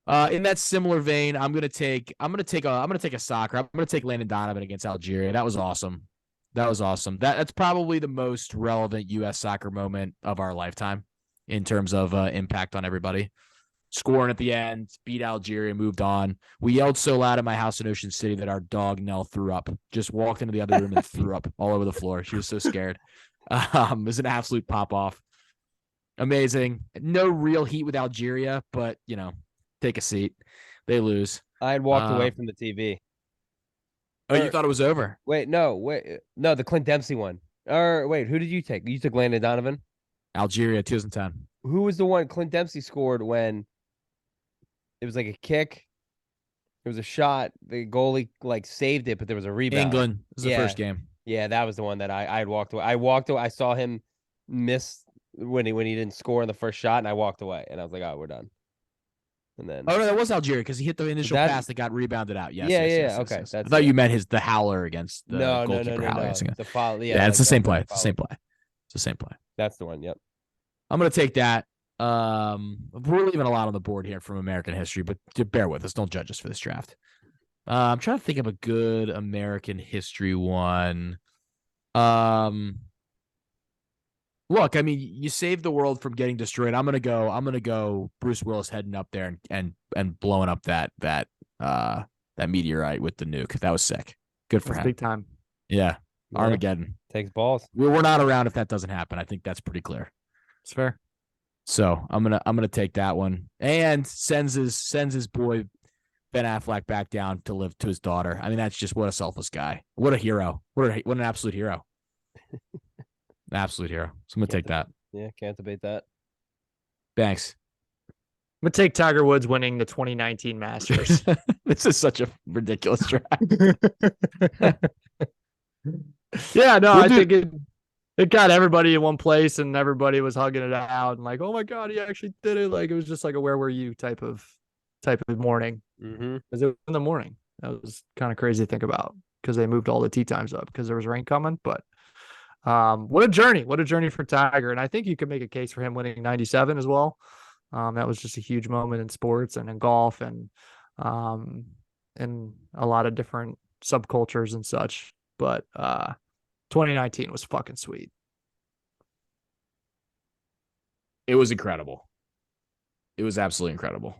In that similar vein, I'm gonna take a soccer. I'm gonna take Landon Donovan against Algeria. That was awesome. That's probably the most relevant U.S. soccer moment of our lifetime in terms of impact on everybody. Scoring at the end, beat Algeria, moved on. We yelled so loud at my house in Ocean City that our dog Nell threw up. Just walked into the other room and threw up all over the floor. She was so scared. It was an absolute pop off. Amazing. No real heat with Algeria, but take a seat. They lose. I had walked away from the TV. Oh, you thought it was over? No, the Clint Dempsey one. Or wait, who did you take? You took Landon Donovan? Algeria, 2010. Who was the one Clint Dempsey scored when it was like a kick? It was a shot. The goalie saved it, but there was a rebound. England. It was the first game. Yeah, that was the one that I had walked away. I walked away. I saw him miss when he didn't score in the first shot, and I walked away, and I was like, "Oh, we're done." And then no, that was Algeria because he hit the initial pass that got rebounded out. Yes, yes, okay. Yes. I thought you meant the howler against the goalkeeper howler. The foul, yeah, it's the same play. It's the same play. It's the same play. That's the one. Yep. I'm gonna take that. We're leaving a lot on the board here from American history, but bear with us. Don't judge us for this draft. I'm trying to think of a good American history one. Look, I mean, you saved the world from getting destroyed. I'm gonna go Bruce Willis heading up there and blowing up that meteorite with the nuke. That was sick. Good for him. Big time. Yeah. Armageddon. Takes balls. We're not around if that doesn't happen. I think that's pretty clear. It's fair. So I'm gonna take that one. And sends his boy Ben Affleck back down to live to his daughter. I mean, that's just what a selfless guy. What a hero. What an absolute hero. An absolute hero. So I'm gonna take that. Yeah, can't debate that. Thanks. I'm gonna take Tiger Woods winning the 2019 Masters. This is such a ridiculous draft. Yeah, no, I think it got everybody in one place and everybody was hugging it out and like, oh my god, he actually did it. Like it was just like a where were you type of morning. Mm-hmm. Because it was in the morning. That was kind of crazy to think about because they moved all the tee times up because there was rain coming. But what a journey for Tiger. And I think you could make a case for him winning 97 as well. That was just a huge moment in sports and in golf and in a lot of different subcultures and such. But 2019 was fucking sweet. It was incredible. It was absolutely incredible.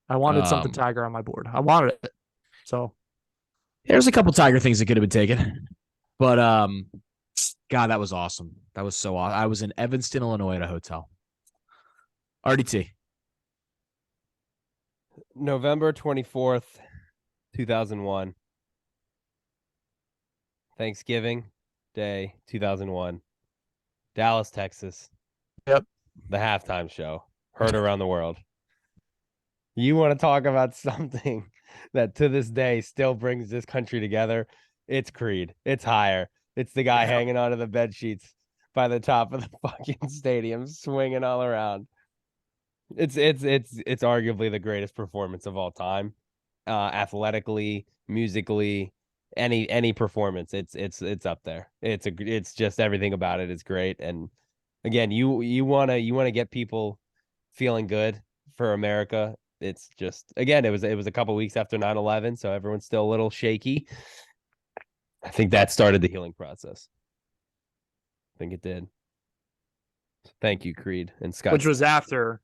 I wanted something Tiger on my board. I wanted it. So there's a couple Tiger things that could have been taken. But God, that was awesome. That was so awesome. I was in Evanston, Illinois at a hotel. RDT. November 24th, 2001. Thanksgiving Day, 2001. Dallas, Texas. Yep. The halftime show. Heard around the world. You want to talk about something that to this day still brings this country together? It's Creed. It's higher. It's the guy hanging onto the bed sheets by the top of the fucking stadium, swinging all around. It's arguably the greatest performance of all time. Athletically, musically, any performance, it's up there. It's just everything about it is great. And again, you wanna get people feeling good for America it's just, again, it was a couple weeks after 9/11, so everyone's still a little shaky. I think that started the healing process. I think it did. Thank you, Creed and Scott. Which was after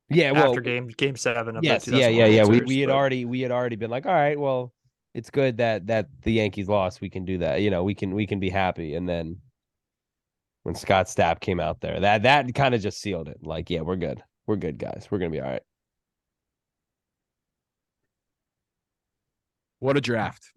well, game 7 of yes, the yeah. 2001 World We Series, had but- already been like, all right, well, it's good that the Yankees lost. We can do that. We can be happy. And then when Scott Stapp came out there, that kind of just sealed it. Like, yeah, we're good. We're good, guys. We're gonna be all right. What a draft.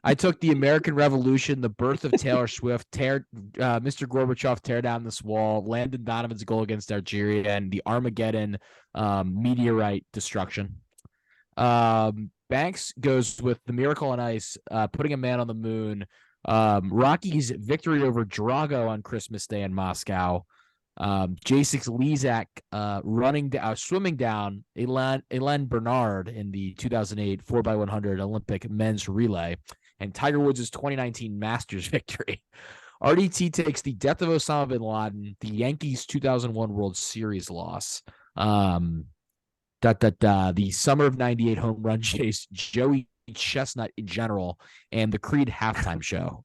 I took the American Revolution, the birth of Taylor Swift, Mr. Gorbachev, tear down this wall, Landon Donovan's goal against Algeria, and the Armageddon meteorite destruction. Banks goes with the Miracle on Ice, putting a man on the moon. Rockies victory over Drago on Christmas Day in Moscow. J6 Lezak swimming down Elan Bernard in the 2008 4x100 Olympic men's relay, and Tiger Woods' 2019 Masters victory. RDT takes the death of Osama bin Laden, the Yankees' 2001 World Series loss, the summer of '98 home run chase, Joey Chestnut in general, and the Creed halftime show.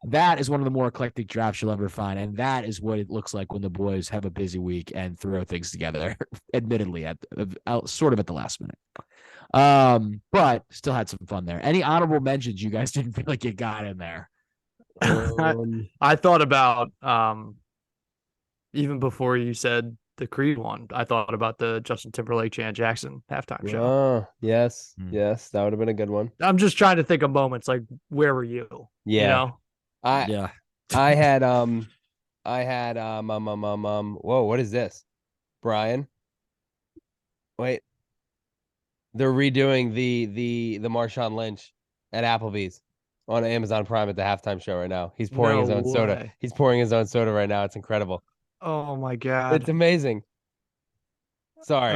That is one of the more eclectic drafts you'll ever find, and that is what it looks like when the boys have a busy week and throw things together, admittedly, sort of at the last minute. But still had some fun there. Any honorable mentions you guys didn't feel like you got in there? I thought about, even before you said the Creed one, I thought about the Justin Timberlake, Janet Jackson halftime show. Oh, yes, yes, that would have been a good one. I'm just trying to think of moments like, where were you? Yeah. You know? I had whoa, what is this? Brian? Wait. They're redoing the Marshawn Lynch at Applebee's on Amazon Prime at the halftime show right now. He's pouring his own soda. He's pouring his own soda right now. It's incredible. Oh my God. It's amazing. Sorry.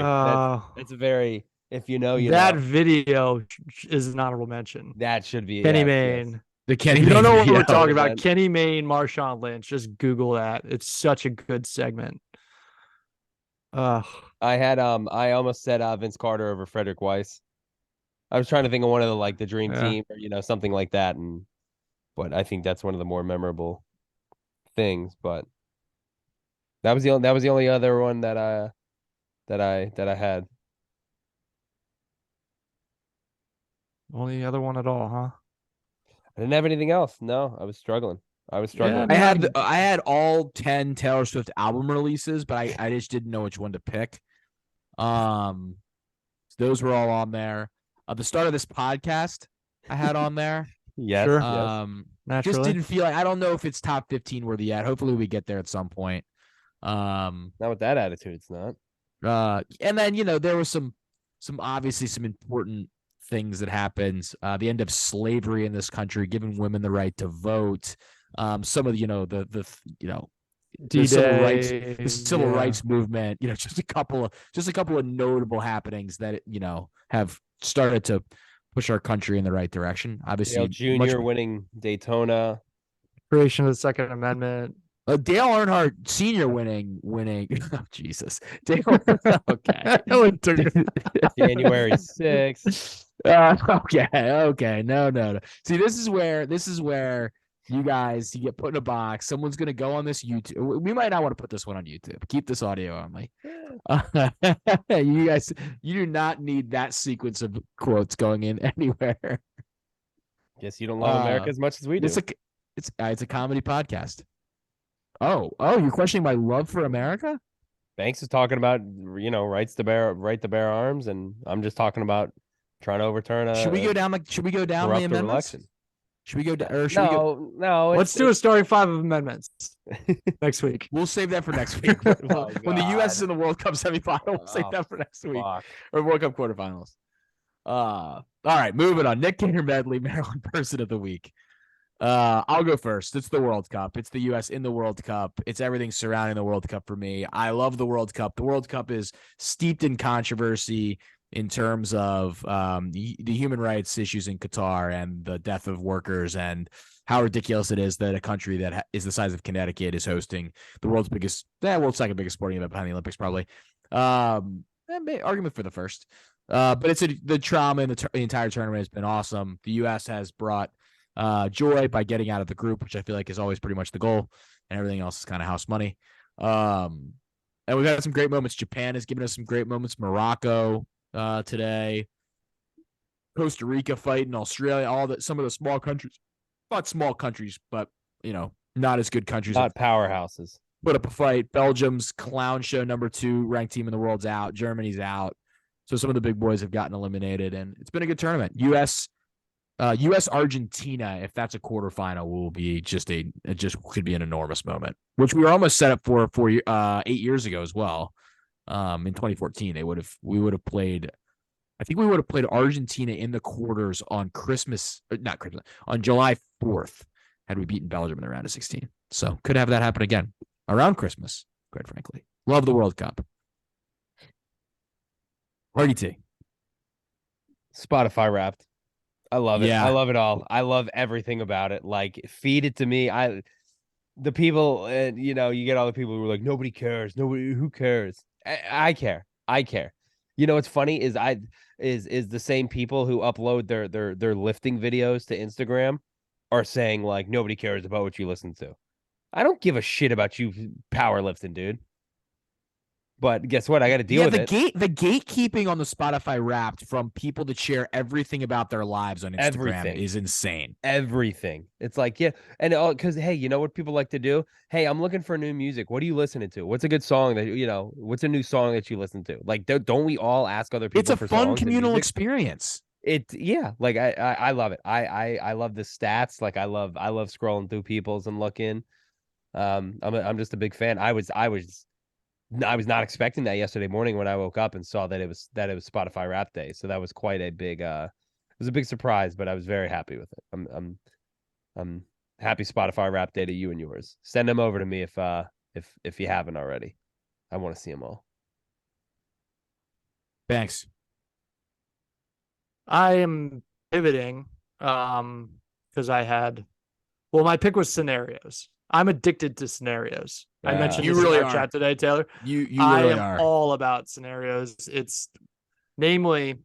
That's a very, if you know, that know. video is an honorable mention. That should be Kenny yes, Mayne. yes. The Kenny If you don't know what video. we're talking about, Kenny Mayne, Marshawn Lynch. Just Google that. It's such a good segment. I almost said Vince Carter over Frederick Weiss. I was trying to think of one of the dream team or something like that, but I think that's one of the more memorable things. But that was the only other one that I had. Only other one at all, huh? I didn't have anything else. No, I was struggling. Yeah, I had all 10 Taylor Swift album releases, but I just didn't know which one to pick. So those were all on there. The start of this podcast I had on there. Yes. Sure. Yes. Just didn't feel like, I don't know if it's top 15 worthy yet. Hopefully we get there at some point. Not with that attitude, it's not. And then there was some obviously some important things that happened. The end of slavery in this country, giving women the right to vote. Some of the civil rights movement. Just a couple of notable happenings that have started to push our country in the right direction. Obviously, Dale Jr. winning Daytona, creation of the Second Amendment. Dale Earnhardt Sr. winning. Oh, Jesus. Dale. Okay. January 6th. Okay. No. See, this is where you get put in a box. Someone's gonna go on this YouTube. We might not want to put this one on YouTube. Keep this audio only. You do not need that sequence of quotes going in anywhere. Guess you don't love America as much as we do. It's a comedy podcast. Oh, you're questioning my love for America? Banks is talking about right to bear arms, and I'm just talking about trying to overturn a. Should we go down the amendments? Election. Should we go down? Or should we go? No. Let's do a starting 5 of amendments next week. We'll save that for next week. When the U.S. is in the World Cup semifinal, we'll save that for next week. Or World Cup quarterfinals. All right, moving on. Nick Gator Medley, Maryland Person of the Week. I'll go first. It's the World Cup. It's the U.S. in the World Cup. It's everything surrounding the World Cup for me. I love the World Cup. The World Cup is steeped in controversy in terms of the human rights issues in Qatar and the death of workers and how ridiculous it is that a country that is the size of Connecticut is hosting the world's second biggest sporting event behind the Olympics, probably. Argument for the first. But it's the trauma in the entire tournament has been awesome. The U.S. has brought joy by getting out of the group, which I feel like is always pretty much the goal, and everything else is kind of house money. And we've had some great moments. Japan has given us some great moments. Morocco today. Costa Rica fighting, Australia, some of the small countries. Not small countries, but, not as good countries. Not powerhouses. Put up a fight. Belgium's clown show #2 ranked team in the world's out. Germany's out. So some of the big boys have gotten eliminated, and it's been a good tournament. U.S. Argentina, if that's a quarterfinal, will be it just could be an enormous moment, which we were almost set up for 8 years ago as well. In 2014, we would have played. I think we would have played Argentina in the quarters on on July 4th, had we beaten Belgium in the round of 16. So could have that happen again around Christmas, quite frankly. Love the World Cup. Party T. Spotify Wrapped. I love it. Yeah. I love it all. I love everything about it. Like, feed it to me. The people, you get all the people who are like, nobody cares. Who cares? I care. I care. What's funny is is the same people who upload their lifting videos to Instagram are saying, like, nobody cares about what you listen to. I don't give a shit about you powerlifting, dude. But guess what? I got to deal with it. The gatekeeping on the Spotify Wrapped from people that share everything about their lives on Instagram is insane. Everything. It's like, yeah. And because, hey, you know what people like to do? Hey, I'm looking for new music. What are you listening to? What's a good song that, what's a new song that you listen to? Like, don't we all ask other people for songs? It's a fun communal experience. Like, I love it. I love the stats. Like, I love scrolling through people's and looking. I'm just a big fan. I was not expecting that yesterday morning when I woke up and saw that it was Spotify Wrap Day. So that was quite a big it was a big surprise, but I was very happy with it. I'm happy Spotify Wrap Day to you and yours. Send them over to me if you haven't already. I want to see them all. Thanks. I am pivoting because my pick was scenarios. I'm addicted to scenarios. I mentioned you this really in our are. chat today, Taylor. You I really am are all about scenarios. It's namely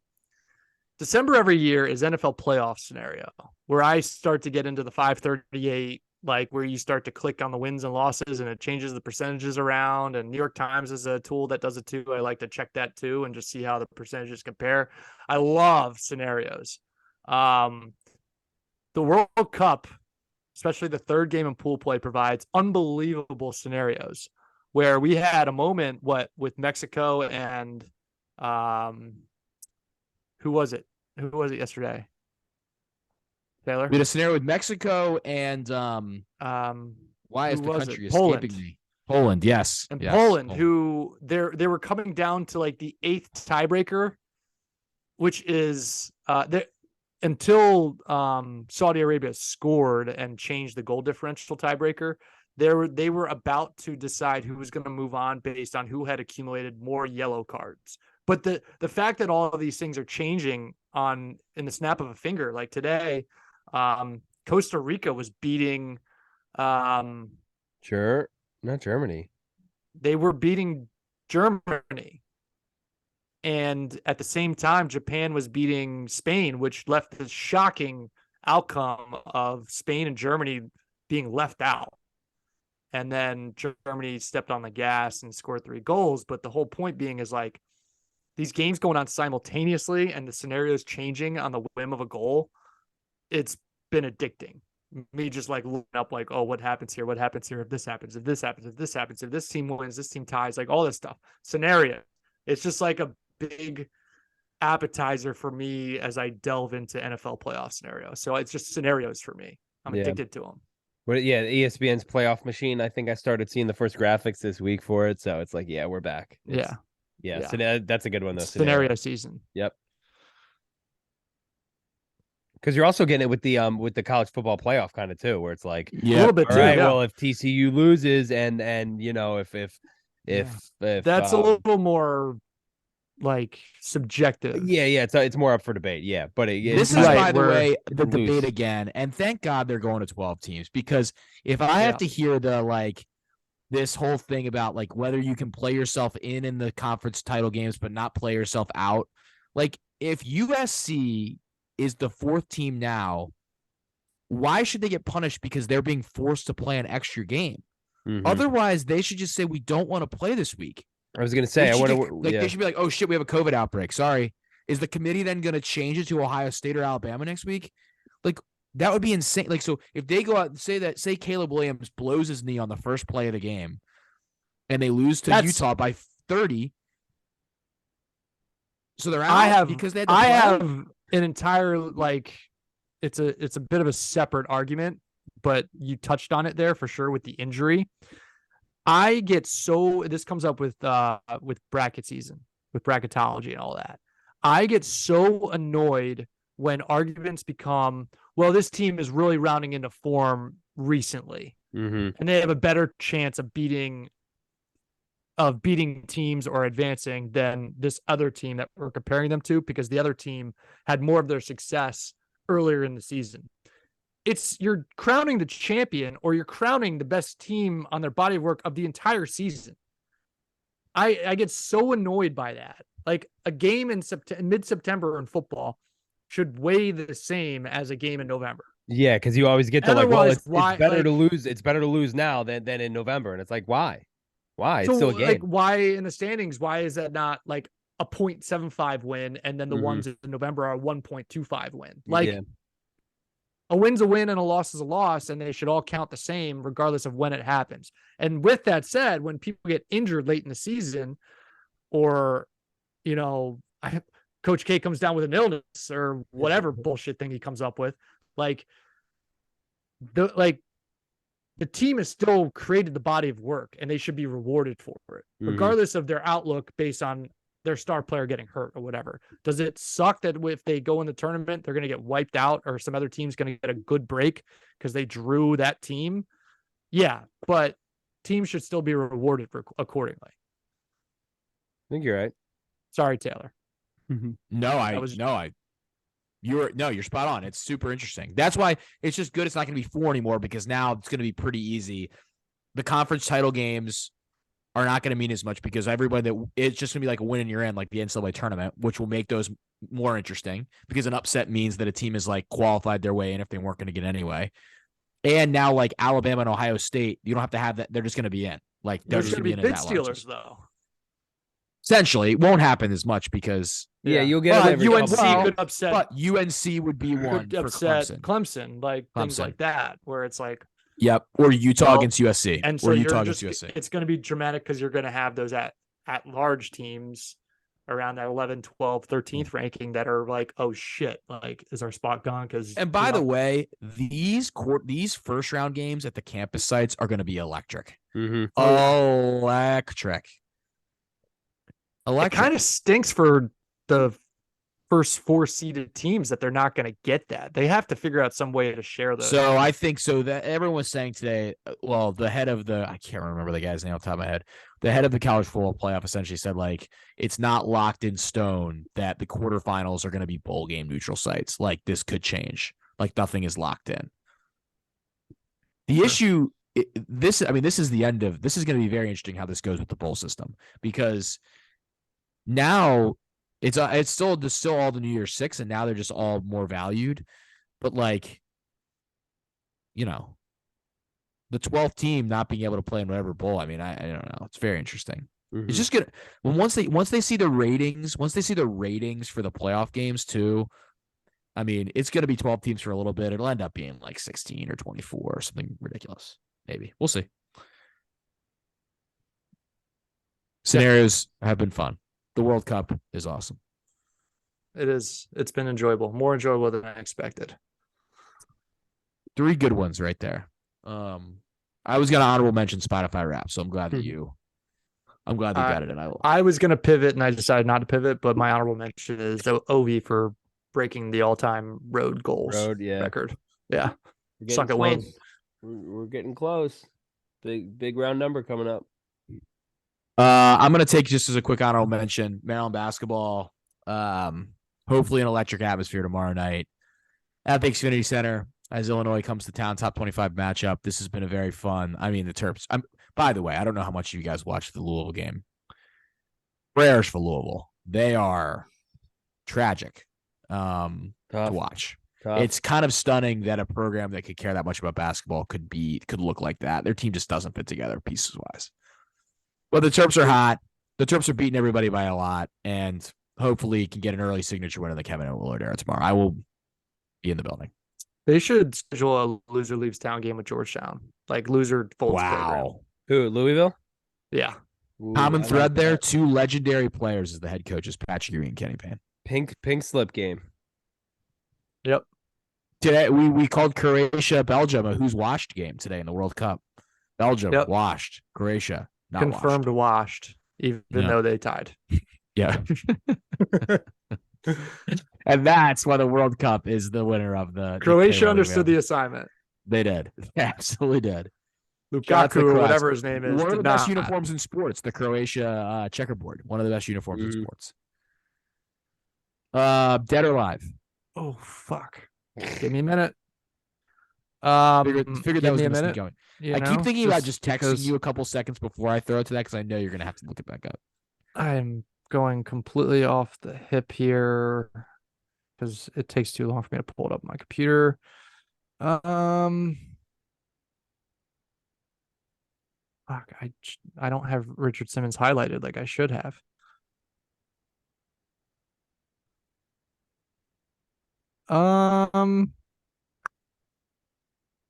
December every year is NFL playoff scenario, where I start to get into the 538, like where you start to click on the wins and losses and it changes the percentages around. And New York Times is a tool that does it too. I like to check that too and just see how the percentages compare. I love scenarios. The World Cup, especially the third game in pool play, provides unbelievable scenarios where we had a moment with Mexico and who was it yesterday? Taylor? We had a scenario with Mexico and why is the country escaping me? Poland, yes. And yes. Poland, who they were coming down to like the 8th tiebreaker, which is until Saudi Arabia scored and changed the goal differential tiebreaker, they were about to decide who was going to move on based on who had accumulated more yellow cards. But the fact that all of these things are changing in the snap of a finger, like today, Costa Rica was beating Sure, not Germany. They were beating Germany. And at the same time, Japan was beating Spain, which left the shocking outcome of Spain and Germany being left out. And then Germany stepped on the gas and scored 3 goals. But the whole point being is like these games going on simultaneously and the scenarios changing on the whim of a goal. It's been addicting. Me just like looking up like, oh, what happens here? What happens here? If this happens, if this happens, if this happens, if this team wins, this team ties, like all this stuff. Scenario. It's just like a big appetizer for me as I delve into NFL playoff scenarios. So it's just scenarios for me. I'm addicted to them. But yeah, ESPN's playoff machine. I think I started seeing the first graphics this week for it. So it's like, yeah, we're back. Yeah. So that's a good one though. Scenario season. Yep. Because you're also getting it with the college football playoff kind of too, where it's like a little bit all too. Right, yeah. Well, if TCU loses and if that's a little more like subjective. Yeah, it's more up for debate. Yeah, but this is by the way the debate again, and thank God they're going to 12 teams, because if I have to hear the this whole thing about like whether you can play yourself in the conference title games but not play yourself out. Like if USC is the 4th team now, why should they get punished because they're being forced to play an extra game? Mm-hmm. Otherwise, they should just say we don't want to play this week. I was gonna say, they should be like, oh shit, we have a COVID outbreak. Sorry. Is the committee then going to change it to Ohio State or Alabama next week? Like that would be insane. Like, so if they go out and say Caleb Williams blows his knee on the first play of the game and they lose to Utah by 30. So they're out because they had to play? I have an entire, like, it's a bit of a separate argument, but you touched on it there for sure with the injury. I get this comes up with bracket season, with bracketology and all that. I get so annoyed when arguments become, well, this team is really rounding into form recently, and they have a better chance of beating teams or advancing than this other team that we're comparing them to, because the other team had more of their success earlier in the season. You're crowning the champion, or you're crowning the best team on their body of work of the entire season. I get so annoyed by that. Like a game in mid-September in football should weigh the same as a game in November. Yeah, because you always get to like, well, it's better to lose. It's better to lose now than in November, and it's like, why? Why? It's still a game. Like, why in the standings? Why is that not like a 0.75 win, and then the ones in November are a 1.25 win? Like, a win's a win and a loss is a loss, and they should all count the same regardless of when it happens. And with that said, when people get injured late in the season, or Coach K comes down with an illness or whatever bullshit thing he comes up with, the team has still created the body of work, and they should be rewarded for it, regardless of their outlook based on their star player getting hurt or whatever. Does it suck that if they go in the tournament, they're going to get wiped out, or some other team's going to get a good break because they drew that team? Yeah, but teams should still be rewarded accordingly. I think you're right. Sorry, Taylor. You're spot on. It's super interesting. That's why it's just good. It's not going to be 4 anymore, because now it's going to be pretty easy. The conference title games are not going to mean as much, because it's just going to be like a win and you're in, like the NCAA tournament, which will make those more interesting, because an upset means that a team is like qualified their way in if they weren't going to get anyway. And now like Alabama and Ohio State, you don't have to have that. They're just going to be in. Like they're just going to be big Steelers though. Essentially, it won't happen as much because you'll get UNC could upset, but UNC would be one for Clemson, like things like that, where it's like, yep, or Utah against USC, and so Utah against USC. It's going to be dramatic because you're going to have those at large teams around that 11, 12, 13th ranking that are like, oh shit, like is our spot gone? And by the way, these first round games at the campus sites are going to be electric. Electric. It kind of stinks for the first 4 seeded teams that they're not going to get that. They have to figure out some way to share those. So I think so that everyone was saying today, well, the head of I can't remember the guy's name off the top of my head. The head of the college football playoff essentially said, like, it's not locked in stone that the quarterfinals are going to be bowl game neutral sites. Like, this could change. Like, nothing is locked in. The issue, this is the end of, this is going to be very interesting how this goes with the bowl system, because now it's still all the New Year's Six, and now they're just all more valued. But like, the 12th team not being able to play in whatever bowl, I don't know. It's very interesting. It's just gonna once they see the ratings, for the playoff games too. It's gonna be 12 teams for a little bit. It'll end up being like 16 or 24 or something ridiculous. Maybe we'll see. Scenarios have been fun. The World Cup is awesome. It is. It's been enjoyable. More enjoyable than I expected. 3 good ones right there. I was going to honorable mention Spotify rap, so I'm glad that you got it. And I was going to pivot, and I decided not to pivot, but my honorable mention is Ovi for breaking the all-time road goals record. Yeah. Suck it, Wayne. We're getting close. Big round number coming up. I'm going to take just as a quick honorable mention, Maryland basketball. Hopefully an electric atmosphere tomorrow night at the Xfinity Center as Illinois comes to town. Top 25 matchup. This has been a very fun. The Terps. By the way, I don't know how much you guys watched the Louisville game. Prayers for Louisville. They are tragic to watch. Tough. It's kind of stunning that a program that could care that much about basketball could look like that. Their team just doesn't fit together pieces wise. But the Terps are hot. The Terps are beating everybody by a lot, and hopefully can get an early signature win in the Kevin Willard era tomorrow. I will be in the building. They should schedule a loser leaves town game with Georgetown, like loser folds program. Who, Louisville? Yeah. Ooh, Common I thread like there: that. 2 legendary players as the head coaches, Patrick Ewing and Kenny Payne. Pink slip game. Yep. Today we called Croatia Belgium a who's washed game today in the World Cup. Belgium washed, Croatia not confirmed washed, even though they tied. Yeah. And that's why the World Cup is the winner of the Croatia understood the assignment. They did. They absolutely did. Lukaku or whatever his name is. One of the best uniforms in sports, the Croatia checkerboard. One of the best uniforms in sports. Dead or alive? Oh, fuck. Give me a minute. Figured that was going to keep going. I keep thinking about just texting you a couple seconds before I throw it to that because I know you're going to have to look it back up. I'm going completely off the hip here because it takes too long for me to pull it up on my computer. Fuck, I don't have Richard Simmons highlighted like I should have.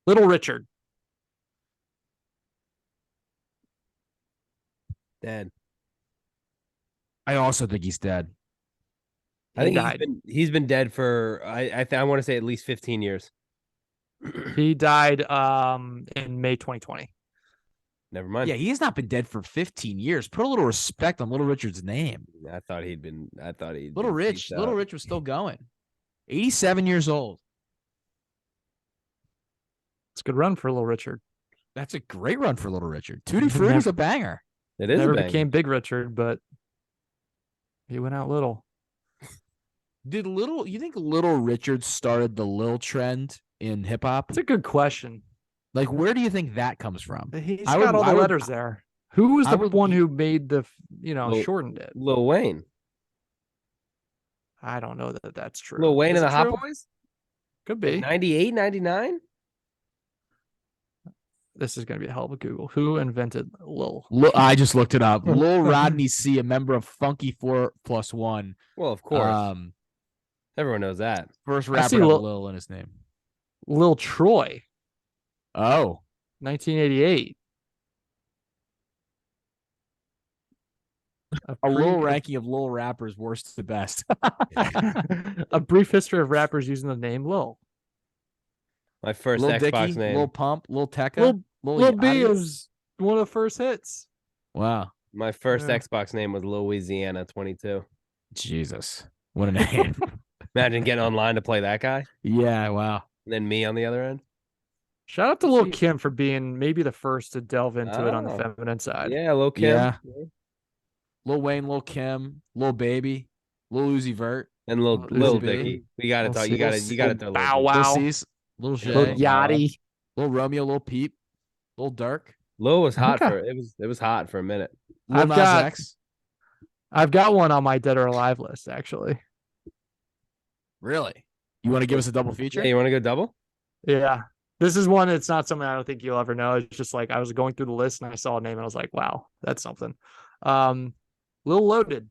Little Richard. Dead. I also think he's dead. I think he's been dead for I want to say at least 15 years. He died in May 2020. Never mind. Yeah, he's not been dead for 15 years. Put a little respect on Little Richard's name. I thought he'd Little Rich was still going. 87 years old. It's a good run for Little Richard. That's a great run for Little Richard. Tutti Frutti's a banger. It is. Never became Big Richard, but he went out little. You think Little Richard started the Lil trend in hip hop? It's a good question. Like, where do you think that comes from? He's got all the letters there. Who was the one who made the, shortened it? Lil Wayne. I don't know that that's true. Lil Wayne and the Hot Boys? Could be. 98, 99? This is going to be a hell of a Google. Who invented Lil? I just looked it up. Lil Rodney C, a member of Funky 4+1. Well, of course. Everyone knows that. First rapper with Lil in his name. Lil Troy. Oh. 1988. A little ranking of Lil rappers, worst to best. A brief history of rappers using the name Lil. My first Lil Xbox Dicky, name. Lil Pump, Lil Tecca. Lil B is one of the first hits. Wow. My first Xbox name was Louisiana 22. Jesus. What a name. Imagine getting online to play that guy. Yeah, wow. And then me on the other end. Shout out to Lil Kim for being maybe the first to delve into it on the feminine side. Yeah, Lil Kim. Yeah. Lil Wayne, Lil Kim, Lil Baby, Lil Uzi Vert, and Lil Dicky. We gotta talk. You gotta throw Bow Wow, Lil Shay, Lil Yachty, Lil Romeo, Lil Peep, Lil Durk. Lil was hot it was hot for a minute. Lil Nas X. I've got one on my Dead or Alive list, actually. Really? You want to give us a double feature? Yeah, you want to go double? Yeah. This is one that's not something I don't think you'll ever know. It's just like I was going through the list and I saw a name and I was like, wow, that's something. Lil Loaded.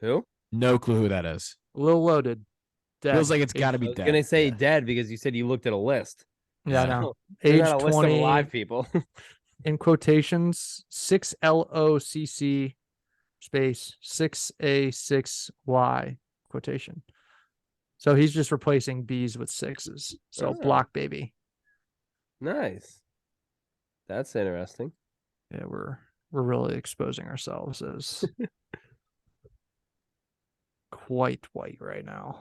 Who? No clue who that is. Lil Loaded. Dead. Feels like it's got to be dead. I was going to say dead because you said you looked at a list. Yeah, no. Age 20. List of alive people. In quotations, 6LOCC space 6A6Y quotation. So he's just replacing B's with sixes. So block baby. Nice. That's interesting. Yeah, we're really exposing ourselves as quite white right now.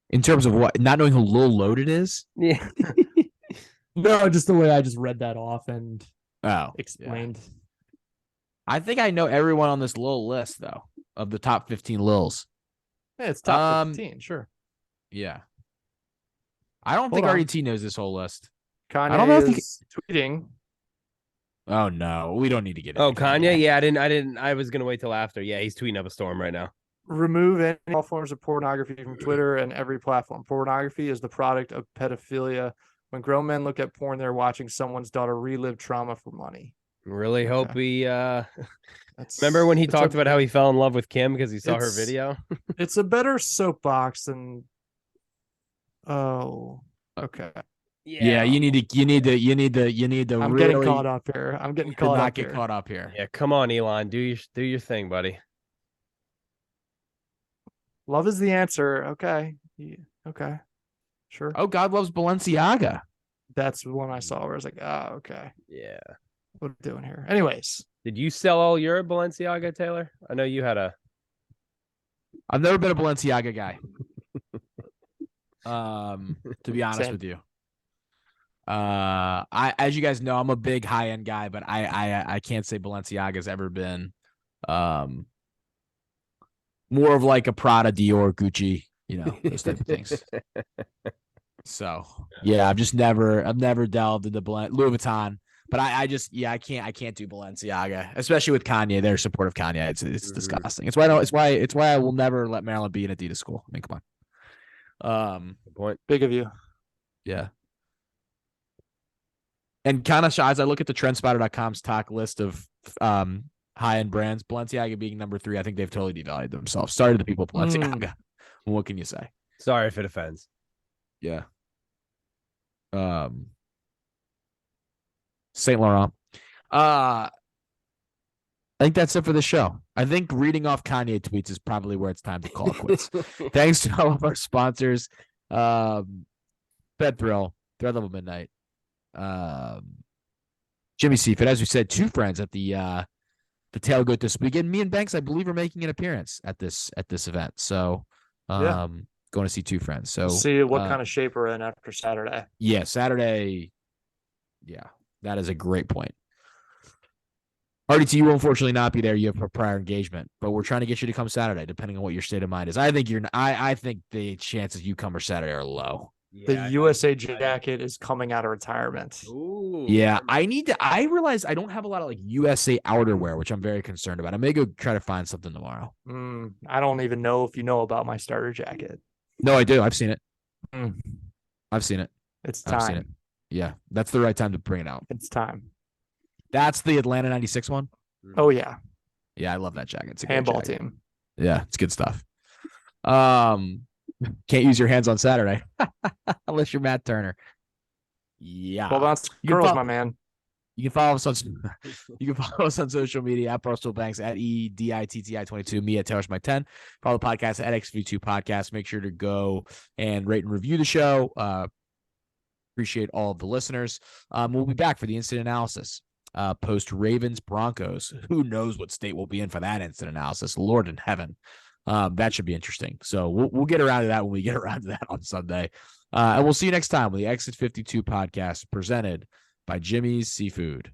In terms of what? Not knowing who Lil Loaded is? Yeah. No, just the way I just read that off and explained. Yeah. I think I know everyone on this Lil list, though, of the top 15 Lils. Yeah, it's top 15, sure. Yeah. I don't think RDT knows this whole list. Kanye I don't know if tweeting. Oh no, we don't need to get into Oh, Kanye? Yeah, I was gonna wait till after. Yeah, he's tweeting up a storm right now. Remove any all forms of pornography from Twitter and every platform. Pornography is the product of pedophilia. When grown men look at porn, they're watching someone's daughter relive trauma for money. Really hope Okay. he That's remember when he it's talked a- about how he fell in love with Kim because he saw her It's- video? It's a better soapbox than. Oh, okay. Yeah, you need to I'm really getting caught up here. I'm getting to caught not up get here. caught up here. Yeah, come on, Elon, do your thing, buddy. Love is the answer. Okay. Yeah, okay. Sure. Oh, God loves Balenciaga. That's the one I saw where I was like, oh, okay. Yeah. What are we doing here? Anyways. Did you sell all your Balenciaga, Taylor? I know you had a. I've never been a Balenciaga guy. To be honest Same. with you. As you guys know, I'm a big high end guy, but I can't say Balenciaga's ever been more of like a Prada, Dior, Gucci, those type of things. So yeah, I've never delved into Louis Vuitton, but I can't do Balenciaga, especially with Kanye. Their support of Kanye, it's disgusting. It's why I will never let Maryland be an Adidas school. I mean, come on. Good point. Big of you. Yeah. And kind of as I look at the trendspotter.com's top list of high-end brands, Balenciaga being number 3, I think they've totally devalued themselves. Sorry to the people of Balenciaga. What can you say? Sorry if it offends. Yeah. Saint Laurent. I think that's it for the show. I think reading off Kanye tweets is probably where it's time to call it quits. Thanks to all of our sponsors. Bed Thrill, Thread Level Midnight, Jimmy Seaford, as we said, 2 friends at the tailgate this weekend. Me and Banks, I believe, are making an appearance at this event. So going to see 2 friends. So see what kind of shape we're in after Saturday. Yeah, Saturday. Yeah, that is a great point. RDT, you will unfortunately not be there. You have a prior engagement, but we're trying to get you to come Saturday, depending on what your state of mind is. I think I think the chances you come or Saturday are low. Yeah, the USA jacket is coming out of retirement. Ooh. Yeah, I realize I don't have a lot of like USA outerwear, which I'm very concerned about. I may go try to find something tomorrow. I don't even know if you know about my starter jacket. No, I do. I've seen it. Mm. I've seen it. It's time. I've seen it. Yeah, that's the right time to bring it out. It's time. That's the Atlanta 96 one? Oh, yeah. Yeah, I love that jacket. It's a handball jacket. team. Yeah, it's good stuff. Can't use your hands on Saturday unless you're Matt Turner. Yeah. Well, that's girls, my man. You can follow us on social media at Barstool Banks, at EDITTI22, me at Taylor Mike 10. Follow the podcast at XV2 Podcast. Make sure to go and rate and review the show. Appreciate all of the listeners. We'll be back for the instant analysis. Post Ravens Broncos. Who knows what state we'll be in for that instant analysis? Lord in heaven. That should be interesting. So we'll get around to that when we get around to that on Sunday. And we'll see you next time with the Exit 52 podcast presented by Jimmy's Seafood.